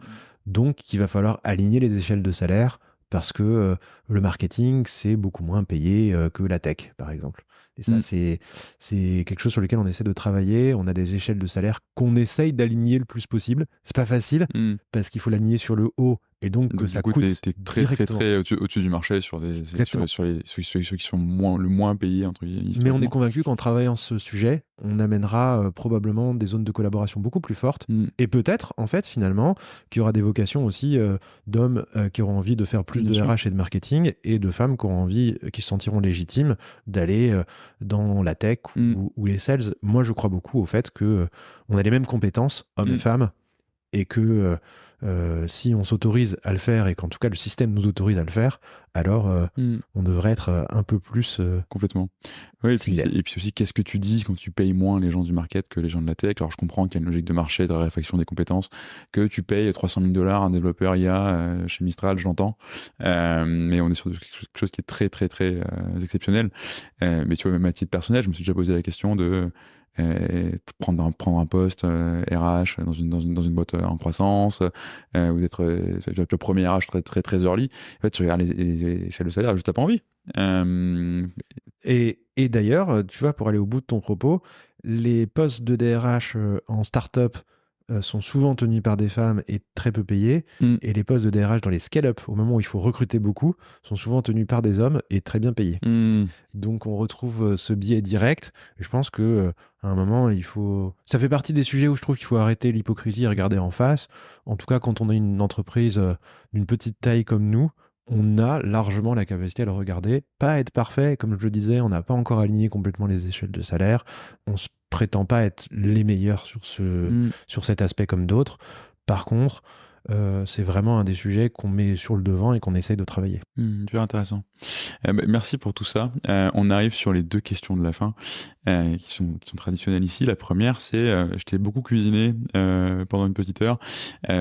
Speaker 2: donc il va falloir aligner les échelles de salaire, parce que le marketing, c'est beaucoup moins payé que la tech, par exemple. Et ça, c'est quelque chose sur lequel on essaie de travailler. On a des échelles de salaire qu'on essaye d'aligner le plus possible. C'est pas facile, parce qu'il faut l'aligner sur le haut, et donc que ça coûte.
Speaker 1: T'es très au-dessus du marché sur ceux qui sont le moins payés, entre guillemets.
Speaker 2: Mais on est convaincu qu'en travaillant ce sujet, on amènera probablement des zones de collaboration beaucoup plus fortes, et peut-être, en fait, finalement, qu'il y aura des vocations aussi d'hommes qui auront envie de faire plus de RH et de marketing, et de femmes qui auront envie, qui se sentiront légitimes d'aller dans la tech ou les sales. Moi, je crois beaucoup au fait que on a les mêmes compétences, hommes et femmes, et que si on s'autorise à le faire, et qu'en tout cas le système nous autorise à le faire, alors on devrait être un peu plus
Speaker 1: complètement. Oui, et puis aussi, qu'est-ce que tu dis quand tu payes moins les gens du market que les gens de la tech? Alors je comprends qu'il y a une logique de marché, de réfaction des compétences, que tu payes 300 000 $ un développeur IA chez Mistral, j'entends, mais on est sur quelque chose qui est très très très exceptionnel. Mais tu vois, même à titre personnel, je me suis déjà posé la question de prendre un poste RH dans une boîte en croissance, ou d'être le premier RH très très très early. En fait, tu regardes les échelles de salaire, juste t'as pas envie.
Speaker 2: Et d'ailleurs, tu vois, pour aller au bout de ton propos, les postes de DRH en start-up sont souvent tenus par des femmes et très peu payés, et les postes de DRH dans les scale-up, au moment où il faut recruter beaucoup, sont souvent tenus par des hommes et très bien payés. Donc on retrouve ce biais direct, et je pense que à un moment, ça fait partie des sujets où je trouve qu'il faut arrêter l'hypocrisie et regarder en face. En tout cas, quand on a une entreprise d'une petite taille comme nous, on a largement la capacité à le regarder. Pas être parfait, comme je le disais, on n'a pas encore aligné complètement les échelles de salaire. On se prétend pas être les meilleurs sur cet aspect comme d'autres. Par contre, c'est vraiment un des sujets qu'on met sur le devant et qu'on essaye de travailler.
Speaker 1: Super intéressant. Merci pour tout ça. On arrive sur les 2 questions de la fin qui sont traditionnelles ici. La première, c'est je t'ai beaucoup cuisiné pendant une petite heure. J'ai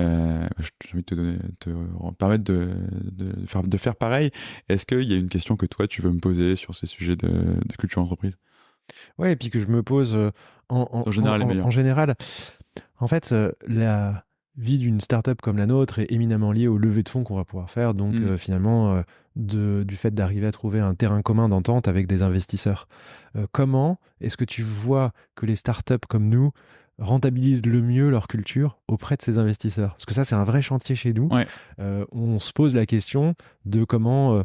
Speaker 1: envie de te permettre de faire pareil. Est-ce qu'il y a une question que toi, tu veux me poser sur ces sujets de culture entreprise?
Speaker 2: Ouais, et puis que je me pose
Speaker 1: En général, les meilleurs.
Speaker 2: en général. En fait, la vie d'une startup comme la nôtre est éminemment liée aux levées de fonds qu'on va pouvoir faire. Donc, finalement, du fait d'arriver à trouver un terrain commun d'entente avec des investisseurs. Comment est-ce que tu vois que les startups comme nous rentabilisent le mieux leur culture auprès de ces investisseurs? Parce que ça, c'est un vrai chantier chez nous.
Speaker 1: Ouais.
Speaker 2: On se pose la question de comment,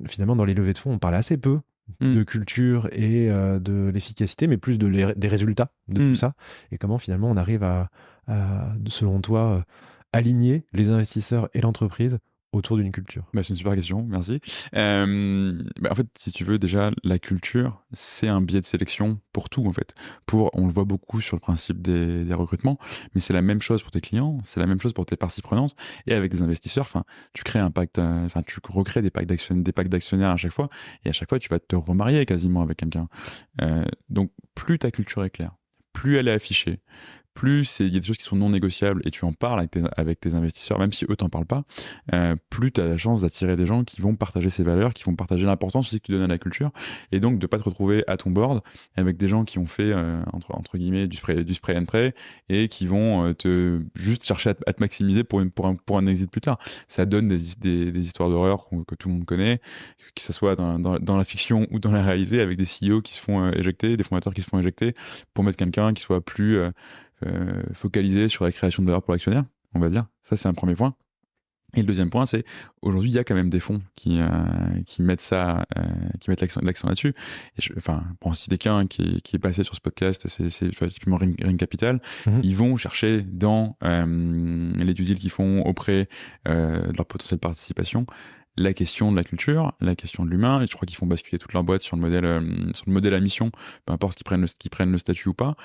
Speaker 2: finalement, dans les levées de fonds, on parle assez peu de culture et de l'efficacité, mais plus des résultats de tout ça. Et comment finalement on arrive à selon toi, aligner les investisseurs et l'entreprise autour d'une culture?
Speaker 1: C'est une super question, merci. En fait, si tu veux, déjà, la culture, c'est un biais de sélection pour tout, en fait. On le voit beaucoup sur le principe des recrutements, mais c'est la même chose pour tes clients, c'est la même chose pour tes parties prenantes, et avec des investisseurs, tu crées un pacte, tu recrées des pactes d'actionnaires à chaque fois, et à chaque fois, tu vas te remarier quasiment avec quelqu'un. Donc, plus ta culture est claire, plus elle est affichée, plus il y a des choses qui sont non négociables et tu en parles avec tes investisseurs, même si eux t'en parlent pas, plus tu as la chance d'attirer des gens qui vont partager ces valeurs, qui vont partager l'importance aussi que tu donnes à la culture, et donc de pas te retrouver à ton board avec des gens qui ont fait entre guillemets du spray and pray et qui vont juste chercher à te maximiser pour un exit plus tard. Ça donne des histoires d'horreur que tout le monde connaît, que ce soit dans la fiction ou dans la réalité, avec des CEO qui se font éjecter, des fondateurs qui se font éjecter pour mettre quelqu'un qui soit plus focalisé sur la création de valeur pour l'actionnaire, on va dire. Ça, c'est un premier point. Et le deuxième point, c'est aujourd'hui, il y a quand même des fonds qui mettent ça, qui mettent l'accent là-dessus. Et pour en citer qu'un qui est passé sur ce podcast, c'est typiquement Ring Capital. Ils vont chercher dans les due deals qu'ils font auprès de leur potentielle participation la question de la culture, la question de l'humain, et je crois qu'ils font basculer toute leur boîte sur le modèle à mission, peu importe qu'ils prennent le statut ou pas,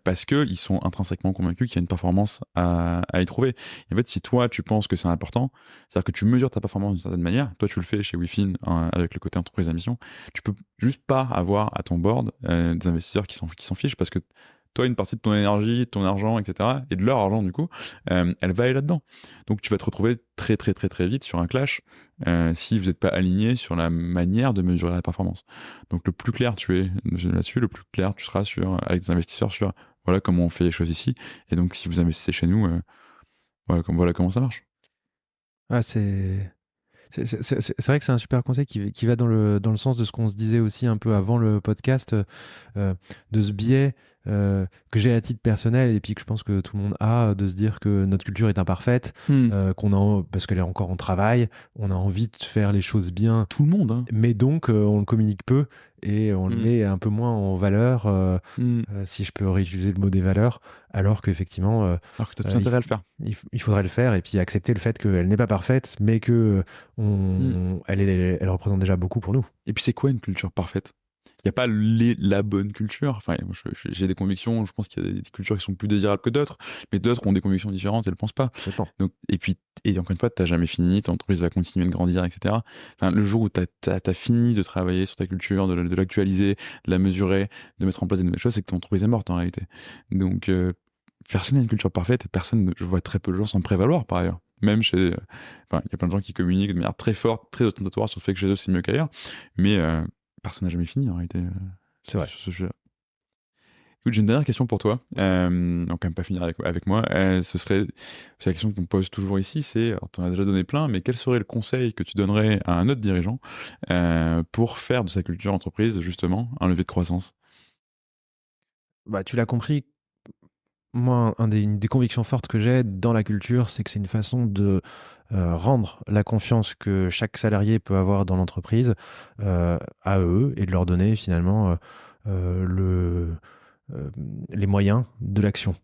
Speaker 1: parce que ils sont intrinsèquement convaincus qu'il y a une performance à y trouver. Et en fait, si toi tu penses que c'est important, c'est-à-dire que tu mesures ta performance d'une certaine manière, toi tu le fais chez WeFin avec le côté entreprise à mission, tu peux juste pas avoir à ton board des investisseurs qui s'en fichent, parce que toi, une partie de ton énergie, de ton argent, etc., et de leur argent, du coup, elle va aller là-dedans. Donc, tu vas te retrouver très, très, très, très vite sur un clash si vous n'êtes pas aligné sur la manière de mesurer la performance. Donc, le plus clair tu es là-dessus, le plus clair tu seras avec des investisseurs sur voilà comment on fait les choses ici. Et donc, si vous investissez chez nous, voilà comment ça marche.
Speaker 2: Ah, c'est vrai que c'est un super conseil qui va dans le sens de ce qu'on se disait aussi un peu avant le podcast, de ce biais que j'ai à titre personnel et puis que je pense que tout le monde a, de se dire que notre culture est imparfaite, parce qu'elle est encore en travail, on a envie de faire les choses bien.
Speaker 1: Tout le monde, hein.
Speaker 2: Mais donc on le communique peu et on le met un peu moins en valeur, si je peux réutiliser le mot des valeurs, alors qu'effectivement...
Speaker 1: alors que tu as tout intérêt à le faire.
Speaker 2: Il faudrait le faire et puis accepter le fait qu'elle n'est pas parfaite, mais que elle représente déjà beaucoup pour nous.
Speaker 1: Et puis c'est quoi une culture parfaite? Il n'y a pas la bonne culture. Enfin, moi, j'ai des convictions, je pense qu'il y a des cultures qui sont plus désirables que d'autres, mais d'autres ont des convictions différentes et elles ne pensent pas. Donc, et encore une fois, tu n'as jamais fini, ton entreprise va continuer de grandir, etc. Enfin, le jour où tu as fini de travailler sur ta culture, de l'actualiser, de la mesurer, de mettre en place des nouvelles choses, c'est que ton entreprise est morte en réalité. Donc, personne n'a une culture parfaite, je vois très peu de gens s'en prévaloir par ailleurs. Même il y a plein de gens qui communiquent de manière très forte, très ostentatoire sur le fait que chez eux c'est mieux qu'ailleurs, mais personne n'a jamais fini en réalité
Speaker 2: c'est vrai.
Speaker 1: sur ce sujet-là. Écoute, j'ai une dernière question pour toi, donc quand même pas finir avec moi. C'est la question qu'on pose toujours ici, c'est, tu en as déjà donné plein, mais quel serait le conseil que tu donnerais à un autre dirigeant pour faire de sa culture entreprise justement un levier de croissance?
Speaker 2: Tu l'as compris. Moi, une des convictions fortes que j'ai dans la culture, c'est que c'est une façon de rendre la confiance que chaque salarié peut avoir dans l'entreprise à eux et de leur donner finalement les moyens de l'action.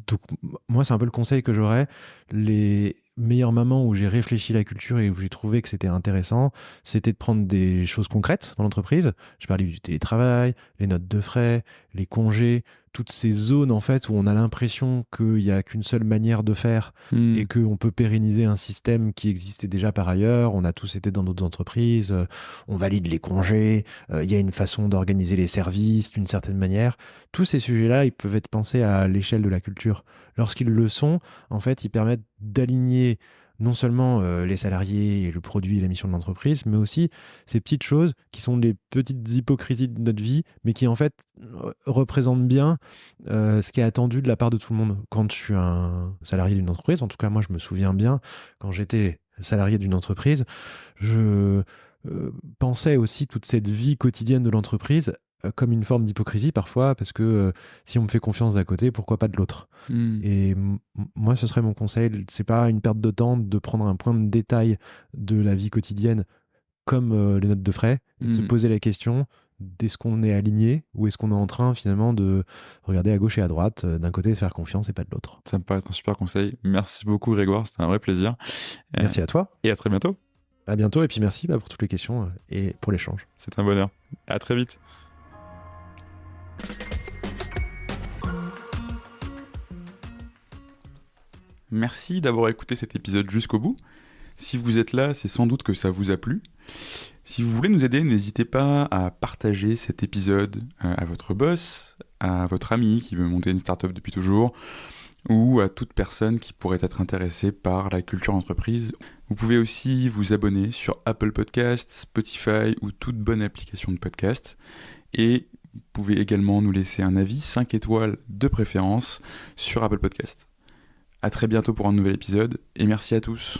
Speaker 2: Donc, moi, c'est un peu le conseil que j'aurais. Les meilleurs moments où j'ai réfléchi la culture et où j'ai trouvé que c'était intéressant, c'était de prendre des choses concrètes dans l'entreprise. Je parlais du télétravail, les notes de frais, les congés, toutes ces zones en fait où on a l'impression qu'il n'y a qu'une seule manière de faire et qu'on peut pérenniser un système qui existait déjà par ailleurs. On a tous été dans d'autres entreprises, on valide les congés, il y a une façon d'organiser les services d'une certaine manière. Tous ces sujets-là, ils peuvent être pensés à l'échelle de la culture. Lorsqu'ils le sont, en fait, ils permettent d'aligner non seulement les salariés et le produit et la mission de l'entreprise, mais aussi ces petites choses qui sont les petites hypocrisies de notre vie, mais qui en fait représentent bien ce qui est attendu de la part de tout le monde. Quand je suis un salarié d'une entreprise, en tout cas moi je me souviens bien, quand j'étais salarié d'une entreprise, je pensais aussi toute cette vie quotidienne de l'entreprise comme une forme d'hypocrisie parfois, parce que si on me fait confiance d'un côté, pourquoi pas de l'autre? Et moi, ce serait mon conseil. C'est pas une perte de temps de prendre un point de détail de la vie quotidienne comme les notes de frais, et de se poser la question est-ce qu'on est aligné ou est-ce qu'on est en train finalement de regarder à gauche et à droite, d'un côté de faire confiance et pas de l'autre.
Speaker 1: Ça me paraît être un super conseil. Merci beaucoup Grégoire, c'était un vrai plaisir.
Speaker 2: Merci à toi.
Speaker 1: Et à très bientôt.
Speaker 2: À bientôt et puis merci pour toutes les questions et pour l'échange.
Speaker 1: C'est un bonheur. À très vite. Merci d'avoir écouté cet épisode jusqu'au bout. Si vous êtes là, c'est sans doute que ça vous a plu. Si vous voulez nous aider, n'hésitez pas à partager cet épisode à votre boss, à votre ami qui veut monter une startup depuis toujours, ou à toute personne qui pourrait être intéressée par la culture entreprise. Vous pouvez aussi vous abonner sur Apple Podcasts, Spotify ou toute bonne application de podcast. Et vous pouvez également nous laisser un avis 5 étoiles de préférence sur Apple Podcasts. À très bientôt pour un nouvel épisode et merci à tous.